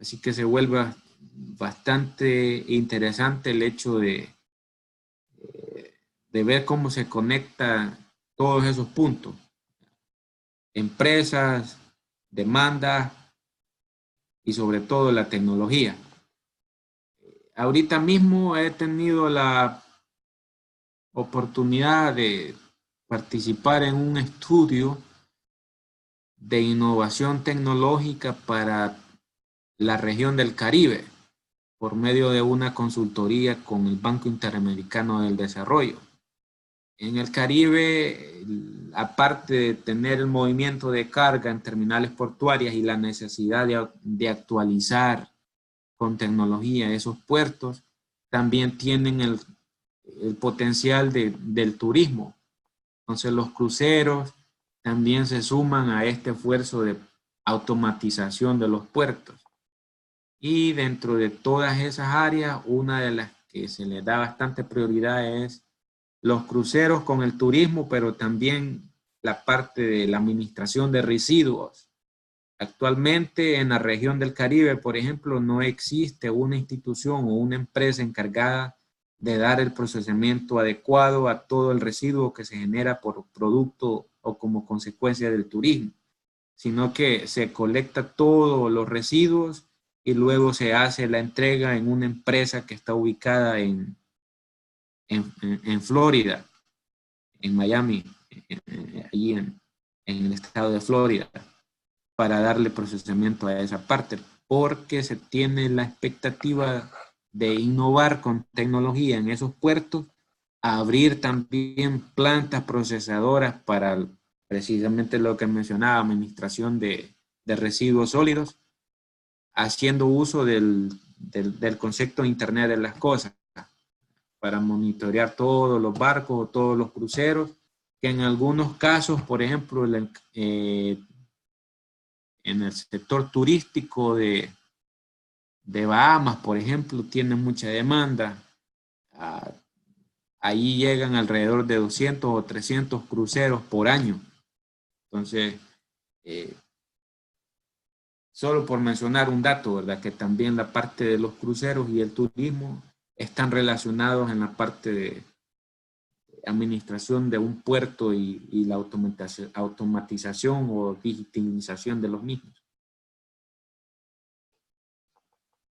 [SPEAKER 2] Así que se vuelve bastante interesante el hecho de ver cómo se conectan todos esos puntos. Empresas, demandas y sobre todo la tecnología. Ahorita mismo he tenido la oportunidad de participar en un estudio de innovación tecnológica para la región del Caribe por medio de una consultoría con el Banco Interamericano del Desarrollo. En el Caribe, aparte de tener el movimiento de carga en terminales portuarias y la necesidad de actualizar con tecnología esos puertos, también tienen el potencial del turismo. Entonces los cruceros también se suman a este esfuerzo de automatización de los puertos. Y dentro de todas esas áreas, una de las que se le da bastante prioridad es los cruceros con el turismo, pero también la parte de la administración de residuos. Actualmente en la región del Caribe, por ejemplo, no existe una institución o una empresa encargada de dar el procesamiento adecuado a todo el residuo que se genera por producto o como consecuencia del turismo, sino que se colecta todos los residuos y luego se hace la entrega en una empresa que está ubicada en Florida, en Miami, allí en el estado de Florida, para darle procesamiento a esa parte, porque se tiene la expectativa de innovar con tecnología en esos puertos, abrir también plantas procesadoras para precisamente lo que mencionaba, administración de residuos sólidos, haciendo uso del concepto de Internet de las cosas, para monitorear todos los barcos o todos los cruceros, que en algunos casos, por ejemplo, en el sector turístico de Bahamas, por ejemplo, tiene mucha demanda. Ahí llegan alrededor de 200 o 300 cruceros por año. Entonces, solo por mencionar un dato, ¿verdad? Que también la parte de los cruceros y el turismo están relacionados en la parte de administración de un puerto y la automatización o digitalización de los mismos.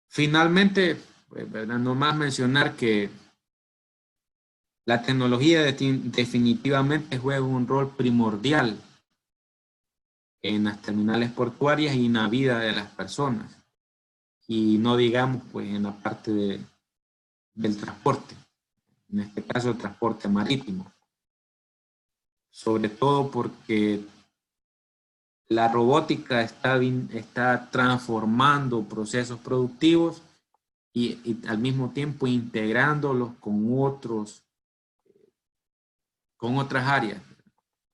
[SPEAKER 2] Finalmente, ¿verdad? Nomás mencionar que la tecnología definitivamente juega un rol primordial en las terminales portuarias y en la vida de las personas. Y no digamos, pues, en la parte del transporte, en este caso el transporte marítimo. Sobre todo porque la robótica está transformando procesos productivos y al mismo tiempo integrándolos con otras áreas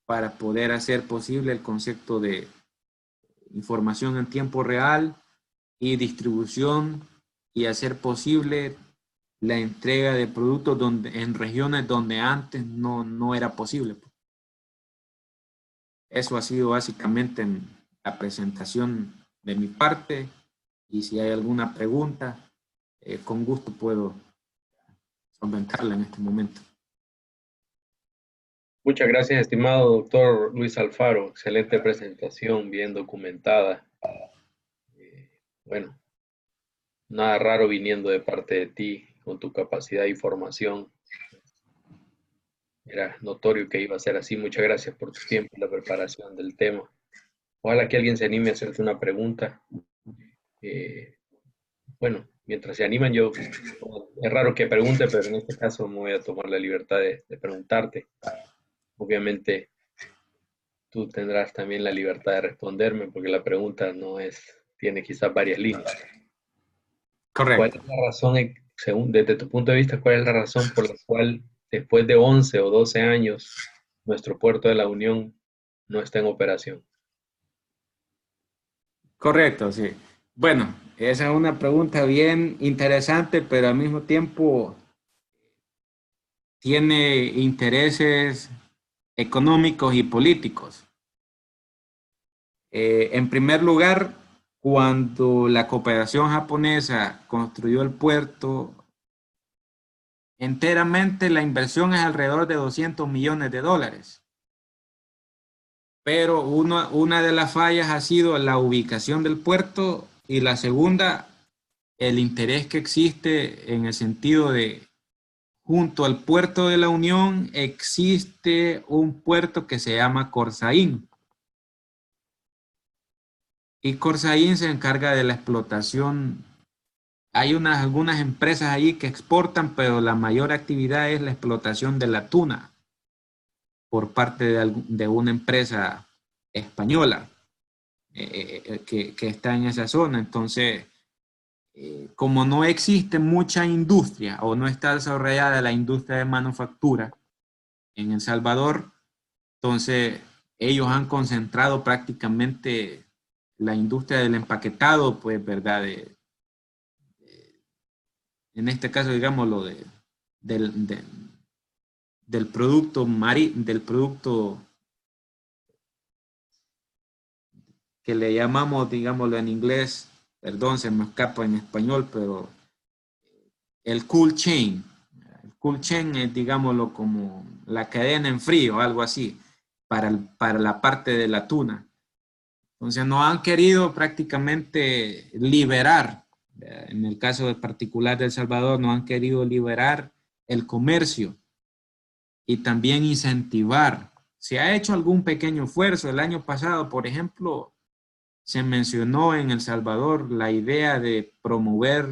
[SPEAKER 2] para poder hacer posible el concepto de información en tiempo real y distribución y hacer posible la entrega de productos en regiones donde antes no era posible. Eso ha sido básicamente la presentación de mi parte, y si hay alguna pregunta, con gusto puedo solventarla en este momento.
[SPEAKER 1] Muchas gracias, estimado doctor Luis Alfaro. Excelente presentación, bien documentada. Bueno, nada raro viniendo de parte de ti, con tu capacidad de información. Era notorio que iba a ser así. Muchas gracias por tu tiempo y la preparación del tema. Ojalá que alguien se anime a hacerte una pregunta. Bueno, mientras se animan, es raro que pregunte, pero en este caso me voy a tomar la libertad de preguntarte. Obviamente, tú tendrás también la libertad de responderme, porque la pregunta tiene quizás varias líneas. ¿Cuál
[SPEAKER 2] Correcto.
[SPEAKER 1] es la razón, según, desde tu punto de vista, cuál es la razón por la cual después de 11 o 12 años nuestro puerto de la Unión no está en operación?
[SPEAKER 2] Correcto, sí. Bueno, esa es una pregunta bien interesante, pero al mismo tiempo tiene intereses económicos y políticos. En primer lugar, cuando la cooperación japonesa construyó el puerto, enteramente la inversión es alrededor de $200 millones. Pero una de las fallas ha sido la ubicación del puerto, y la segunda, el interés que existe en el sentido de, junto al puerto de la Unión existe un puerto que se llama Corsaín. Y Corsaín se encarga de la explotación. Hay algunas empresas ahí que exportan, pero la mayor actividad es la explotación de la tuna por parte de una empresa española que está en esa zona. Entonces, como no existe mucha industria o no está desarrollada la industria de manufactura en El Salvador, entonces ellos han concentrado prácticamente la industria del empaquetado, pues, ¿verdad? En este caso, digámoslo, del producto del producto que le llamamos, digámoslo en inglés, perdón, se me escapa en español, pero el cold chain. El cold chain es, digámoslo, como la cadena en frío, algo así, para la parte de la tuna. Entonces no han querido prácticamente liberar en el caso particular de El Salvador, no han querido liberar el comercio y también incentivar. Se ha hecho algún pequeño esfuerzo. El año pasado, por ejemplo, se mencionó en El Salvador la idea de promover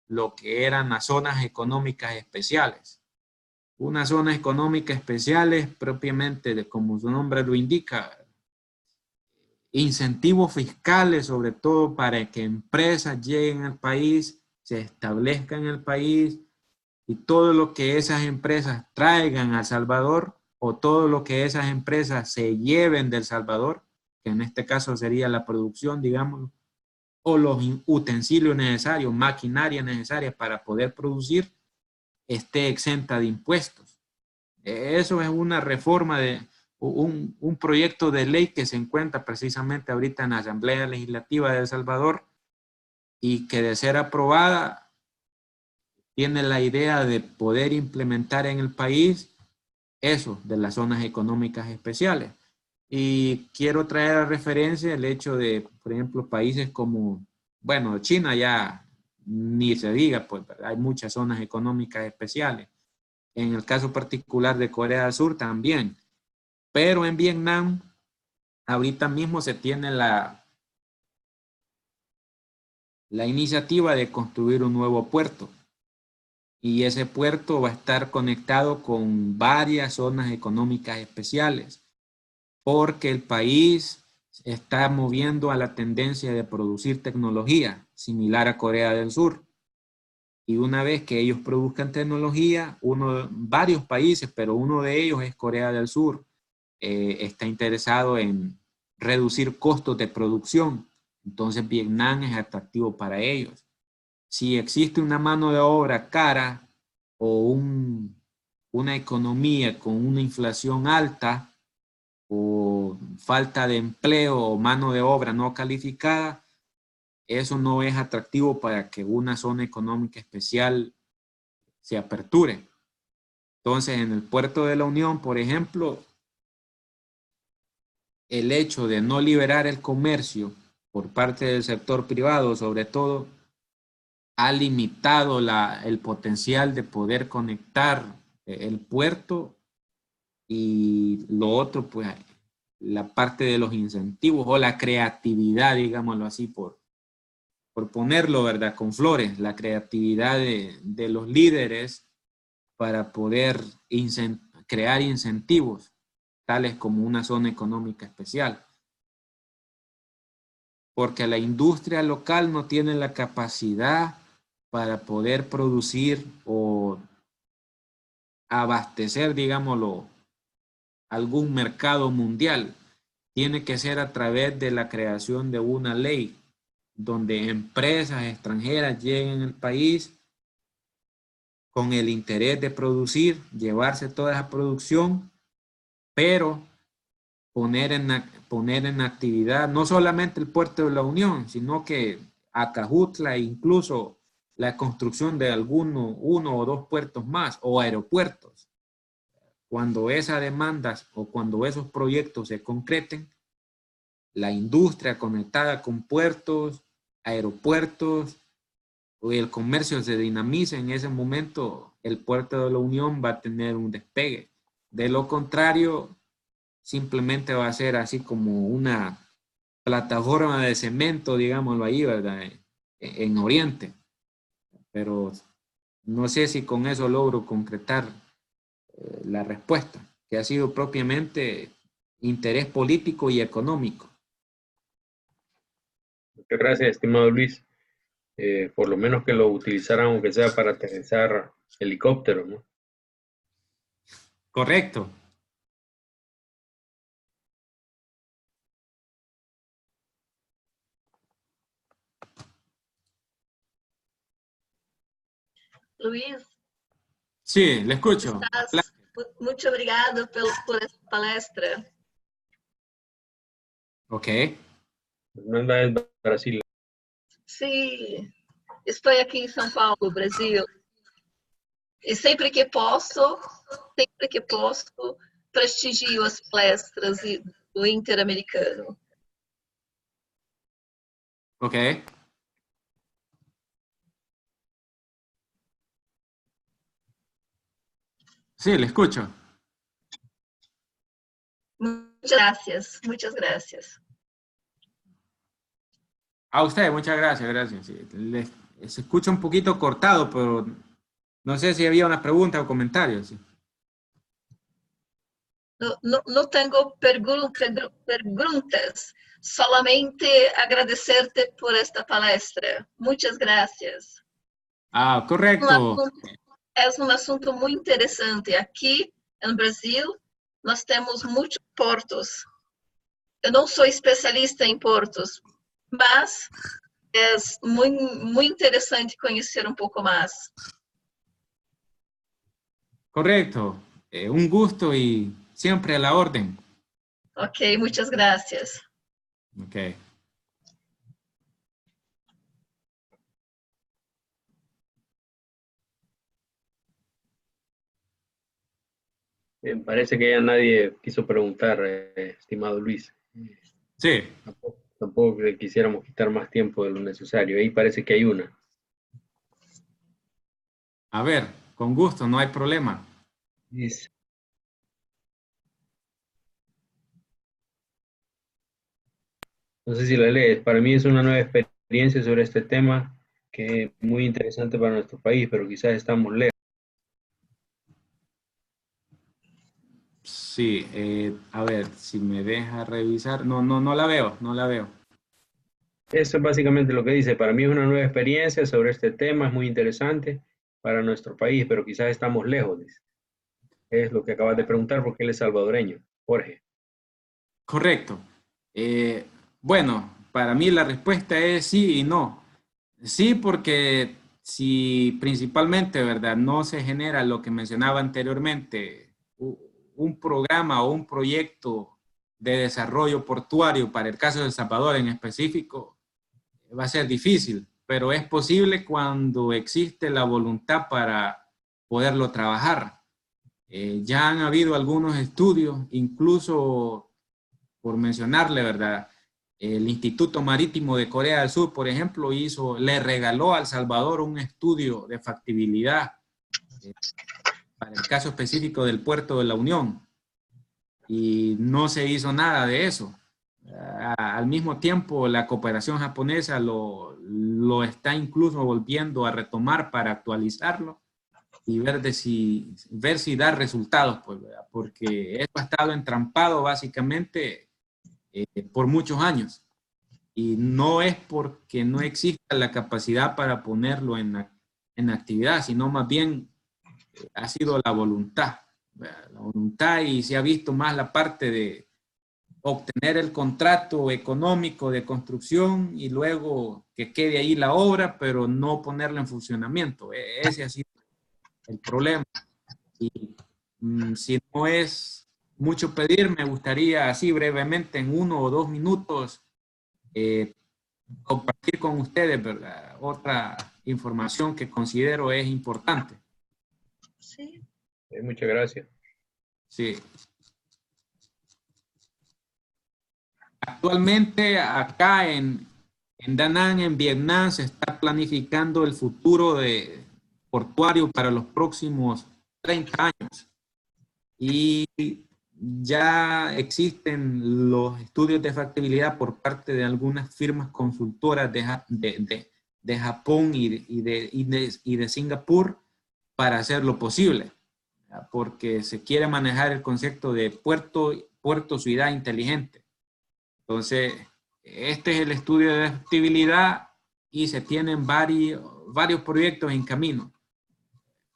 [SPEAKER 2] lo que eran las zonas económicas especiales. Unas zonas económicas especiales propiamente, como su nombre lo indica, incentivos fiscales, sobre todo para que empresas lleguen al país, se establezcan en el país y todo lo que esas empresas traigan a El Salvador o todo lo que esas empresas se lleven de El Salvador, que en este caso sería la producción, digamos, o los utensilios necesarios, maquinaria necesaria para poder producir, esté exenta de impuestos. Eso es una reforma de un proyecto de ley que se encuentra precisamente ahorita en la Asamblea Legislativa de El Salvador y que de ser aprobada tiene la idea de poder implementar en el país eso de las zonas económicas especiales. Y quiero traer a referencia el hecho de, por ejemplo, países como, bueno, China ya ni se diga, pues hay muchas zonas económicas especiales. En el caso particular de Corea del Sur también. Pero en Vietnam, ahorita mismo se tiene la iniciativa de construir un nuevo puerto. Y ese puerto va a estar conectado con varias zonas económicas especiales, porque el país está moviendo a la tendencia de producir tecnología similar a Corea del Sur. Y una vez que ellos produzcan tecnología, varios países, pero uno de ellos es Corea del Sur, está interesado en reducir costos de producción. Entonces Vietnam es atractivo para ellos. Si existe una mano de obra cara o una economía con una inflación alta o falta de empleo o mano de obra no calificada, eso no es atractivo para que una zona económica especial se aperture. Entonces, en el puerto de la Unión, por ejemplo, el hecho de no liberar el comercio por parte del sector privado, sobre todo, ha limitado el potencial de poder conectar el puerto y lo otro, pues, la parte de los incentivos o la creatividad, digámoslo así, por ponerlo, ¿verdad? Con flores, la creatividad de los líderes para poder crear incentivos, tales como una zona económica especial. Porque la industria local no tiene la capacidad para poder producir o abastecer, digámoslo, algún mercado mundial. Tiene que ser a través de la creación de una ley donde empresas extranjeras lleguen al país con el interés de producir, llevarse toda esa producción, pero poner en actividad no solamente el puerto de la Unión, sino que Acajutla e incluso la construcción de uno o dos puertos más o aeropuertos. Cuando esas demandas o cuando esos proyectos se concreten, la industria conectada con puertos, aeropuertos o el comercio se dinamiza, en ese momento el puerto de la Unión va a tener un despegue. De lo contrario, simplemente va a ser así como una plataforma de cemento, digámoslo ahí, ¿verdad? En Oriente. Pero no sé si con eso logro concretar la respuesta, que ha sido propiamente interés político y económico.
[SPEAKER 1] Muchas gracias, estimado Luis. Por lo menos que lo utilizaran, aunque sea para aterrizar helicópteros, ¿no?
[SPEAKER 2] Correcto.
[SPEAKER 3] Luiz,
[SPEAKER 2] Sí, le escucho.
[SPEAKER 3] muito obrigada por essa palestra.
[SPEAKER 2] Ok.
[SPEAKER 1] Fernanda es Brasil.
[SPEAKER 3] Sim, estou aqui em São Paulo, Brasil. E sempre que posso, prestigio as palestras do Interamericano.
[SPEAKER 2] Ok. Sí, le escucho.
[SPEAKER 3] Muchas gracias, muchas gracias.
[SPEAKER 2] A usted, muchas gracias, gracias. Sí, se escucha un poquito cortado, pero no sé si había una pregunta o comentario. Sí.
[SPEAKER 3] No tengo preguntas, solamente agradecerte por esta palestra. Muchas gracias.
[SPEAKER 2] Ah, correcto.
[SPEAKER 3] É um assunto muito interessante. Aqui no Brasil, nós temos muitos portos. Eu não sou especialista em portos, mas é muito interessante conhecer um pouco mais.
[SPEAKER 2] Correcto. Un gusto y siempre a la orden.
[SPEAKER 3] Ok, muitas gracias.
[SPEAKER 2] Ok.
[SPEAKER 1] Me parece que ya nadie quiso preguntar, estimado Luis.
[SPEAKER 2] Sí.
[SPEAKER 1] Tampoco que quisiéramos quitar más tiempo de lo necesario. Ahí parece que hay una.
[SPEAKER 2] A ver, con gusto, no hay problema.
[SPEAKER 1] Dice, no sé si la lees. Para mí es una nueva experiencia sobre este tema que es muy interesante para nuestro país, pero quizás estamos lejos.
[SPEAKER 2] Sí, a ver, si me deja revisar. No la veo, no la veo.
[SPEAKER 1] Eso es básicamente lo que dice. Para mí es una nueva experiencia sobre este tema, es muy interesante para nuestro país, pero quizás estamos lejos. Dice. Es lo que acabas de preguntar porque él es salvadoreño, Jorge.
[SPEAKER 2] Correcto. Bueno, para mí la respuesta es sí y no. Sí, porque si principalmente, ¿verdad? No se genera lo que mencionaba anteriormente, un programa o un proyecto de desarrollo portuario para el caso de El Salvador en específico, va a ser difícil, pero es posible cuando existe la voluntad para poderlo trabajar. Ya han habido algunos estudios, incluso por mencionarle, ¿verdad? El Instituto Marítimo de Corea del Sur, por ejemplo, le regaló a El Salvador un estudio de factibilidad para el caso específico del puerto de la Unión y no se hizo nada de eso. Al mismo tiempo, la cooperación japonesa lo está incluso volviendo a retomar para actualizarlo y ver si da resultados, pues, ¿verdad? Porque esto ha estado entrampado básicamente por muchos años. Y no es porque no exista la capacidad para ponerlo en actividad, sino más bien ha sido la voluntad. La voluntad y se ha visto más la parte de obtener el contrato económico de construcción y luego que quede ahí la obra, pero no ponerla en funcionamiento. Ese ha sido el problema. Y si no es mucho pedir, me gustaría así brevemente en 1 o 2 minutos compartir con ustedes, ¿verdad? Otra información que considero es importante.
[SPEAKER 3] Sí.
[SPEAKER 1] Muchas gracias.
[SPEAKER 2] Sí. Actualmente acá en Da Nang, en Vietnam, se está planificando el futuro de portuario para los próximos 30 años. Y ya existen los estudios de factibilidad por parte de algunas firmas consultoras de Japón y de Singapur para hacerlo posible, porque se quiere manejar el concepto de puerto ciudad inteligente. Entonces, este es el estudio de factibilidad y se tienen varios proyectos en camino.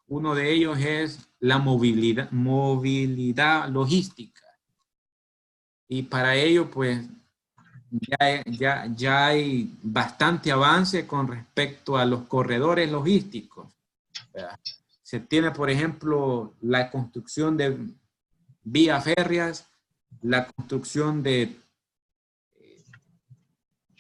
[SPEAKER 2] Uno de ellos es la movilidad logística. Y para ello, pues, ya hay bastante avance con respecto a los corredores logísticos. ¿Verdad? Se tiene, por ejemplo, la construcción de vías férreas, la construcción de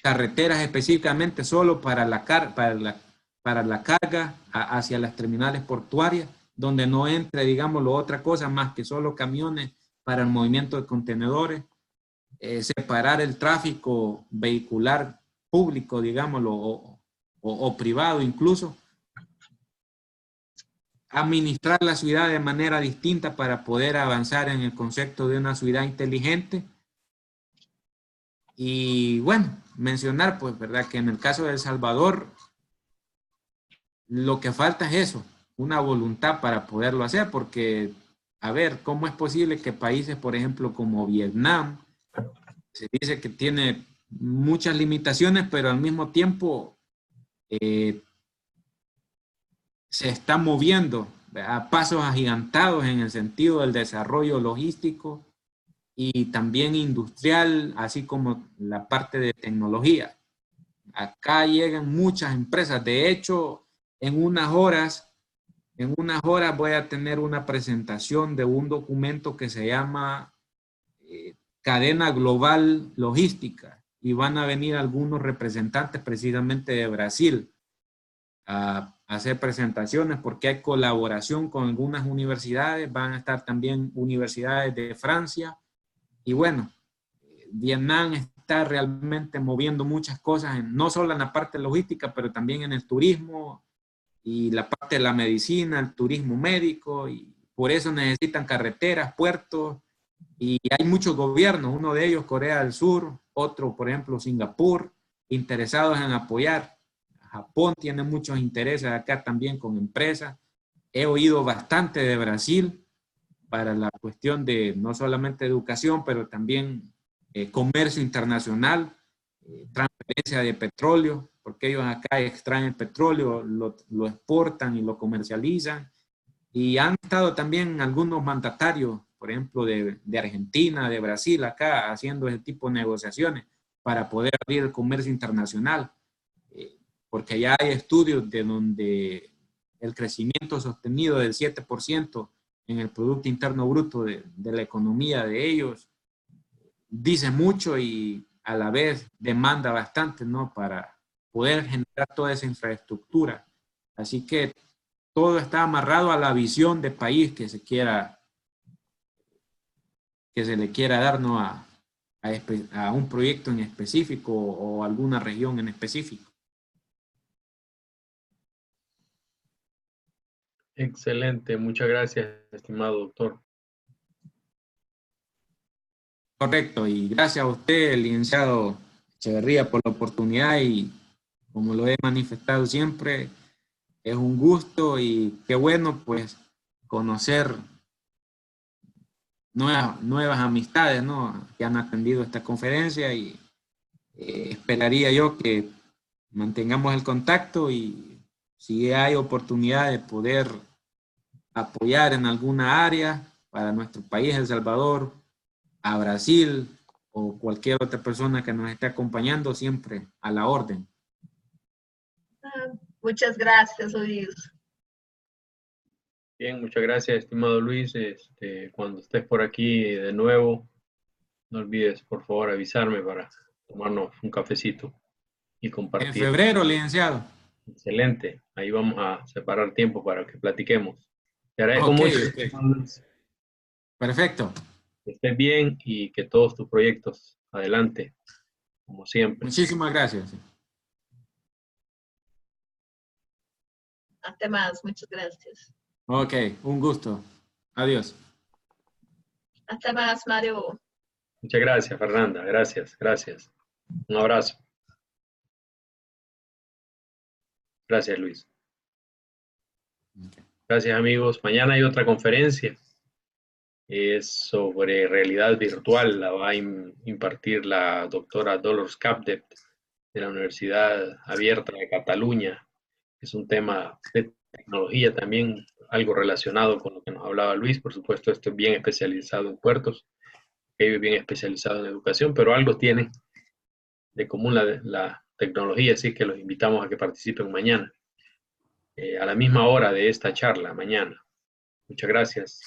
[SPEAKER 2] carreteras específicamente solo para la carga hacia las terminales portuarias, donde no entre, digamos, otra cosa más que solo camiones para el movimiento de contenedores, separar el tráfico vehicular público, digámoslo, o privado incluso. administrar la ciudad de manera distinta para poder avanzar en el concepto de una ciudad inteligente. Y bueno, mencionar, pues, ¿verdad? Que en el caso de El Salvador, lo que falta es eso, una voluntad para poderlo hacer, porque, a ver, ¿cómo es posible que países, por ejemplo, como Vietnam, se dice que tiene muchas limitaciones, pero al mismo tiempo se está moviendo a pasos agigantados en el sentido del desarrollo logístico y también industrial, así como la parte de tecnología? Acá llegan muchas empresas. De hecho, en unas horas voy a tener una presentación de un documento que se llama Cadena Global Logística, y van a venir algunos representantes precisamente de Brasil a hacer presentaciones, porque hay colaboración con algunas universidades, van a estar también universidades de Francia, y bueno, Vietnam está realmente moviendo muchas cosas, no solo en la parte logística, pero también en el turismo y la parte de la medicina, el turismo médico, y por eso necesitan carreteras, puertos, y hay muchos gobiernos, uno de ellos Corea del Sur, otro, por ejemplo, Singapur, interesados en apoyar. Japón tiene muchos intereses acá también con empresas. He oído bastante de Brasil para la cuestión de no solamente educación, pero también comercio internacional, transferencia de petróleo, porque ellos acá extraen el petróleo, lo exportan y lo comercializan. Y han estado también algunos mandatarios, por ejemplo, de Argentina, de Brasil, acá haciendo ese tipo de negociaciones para poder abrir el comercio internacional. Porque ya hay estudios de donde el crecimiento sostenido del 7% en el Producto Interno Bruto de la economía de ellos dice mucho y a la vez demanda bastante, ¿no? Para poder generar toda esa infraestructura. Así que todo está amarrado a la visión de país que se le quiera dar, ¿no? A un proyecto en específico o alguna región en específico.
[SPEAKER 1] Excelente, muchas gracias, estimado doctor.
[SPEAKER 2] Correcto, y gracias a usted, licenciado Echeverría, por la oportunidad, y como lo he manifestado siempre, es un gusto y qué bueno pues conocer nuevas amistades, ¿no? Que han atendido esta conferencia, y esperaría yo que mantengamos el contacto, y si hay oportunidad de poder apoyar en alguna área para nuestro país, El Salvador, a Brasil o cualquier otra persona que nos esté acompañando, siempre a la orden.
[SPEAKER 3] Muchas gracias, Luis.
[SPEAKER 1] Bien, muchas gracias, estimado Luis. Cuando estés por aquí de nuevo, no olvides, por favor, avisarme para tomarnos un cafecito y
[SPEAKER 2] En
[SPEAKER 1] compartir.
[SPEAKER 2] febrero, licenciado.
[SPEAKER 1] Excelente. Ahí vamos a separar tiempo para que platiquemos. Te agradezco
[SPEAKER 2] Ok,
[SPEAKER 1] mucho.
[SPEAKER 2] ok. Perfecto.
[SPEAKER 1] Que estés bien y que todos tus proyectos adelante, como siempre.
[SPEAKER 2] Muchísimas gracias.
[SPEAKER 3] Até más, muchas gracias.
[SPEAKER 2] Ok, un gusto. Adiós.
[SPEAKER 3] Até más, Mario.
[SPEAKER 1] Muchas gracias, Fernanda. Gracias, gracias. Un abrazo. Gracias, Luis. Gracias, amigos. Mañana hay otra conferencia. Es sobre realidad virtual. La va a impartir la doctora Dolors Capdevt de la Universidad Abierta de Cataluña. Es un tema de tecnología también, algo relacionado con lo que nos hablaba Luis. Por supuesto, esto es bien especializado en puertos, es bien especializado en educación, pero algo tiene de común la tecnología, así que los invitamos a que participen mañana, a la misma hora de esta charla, mañana. Muchas gracias.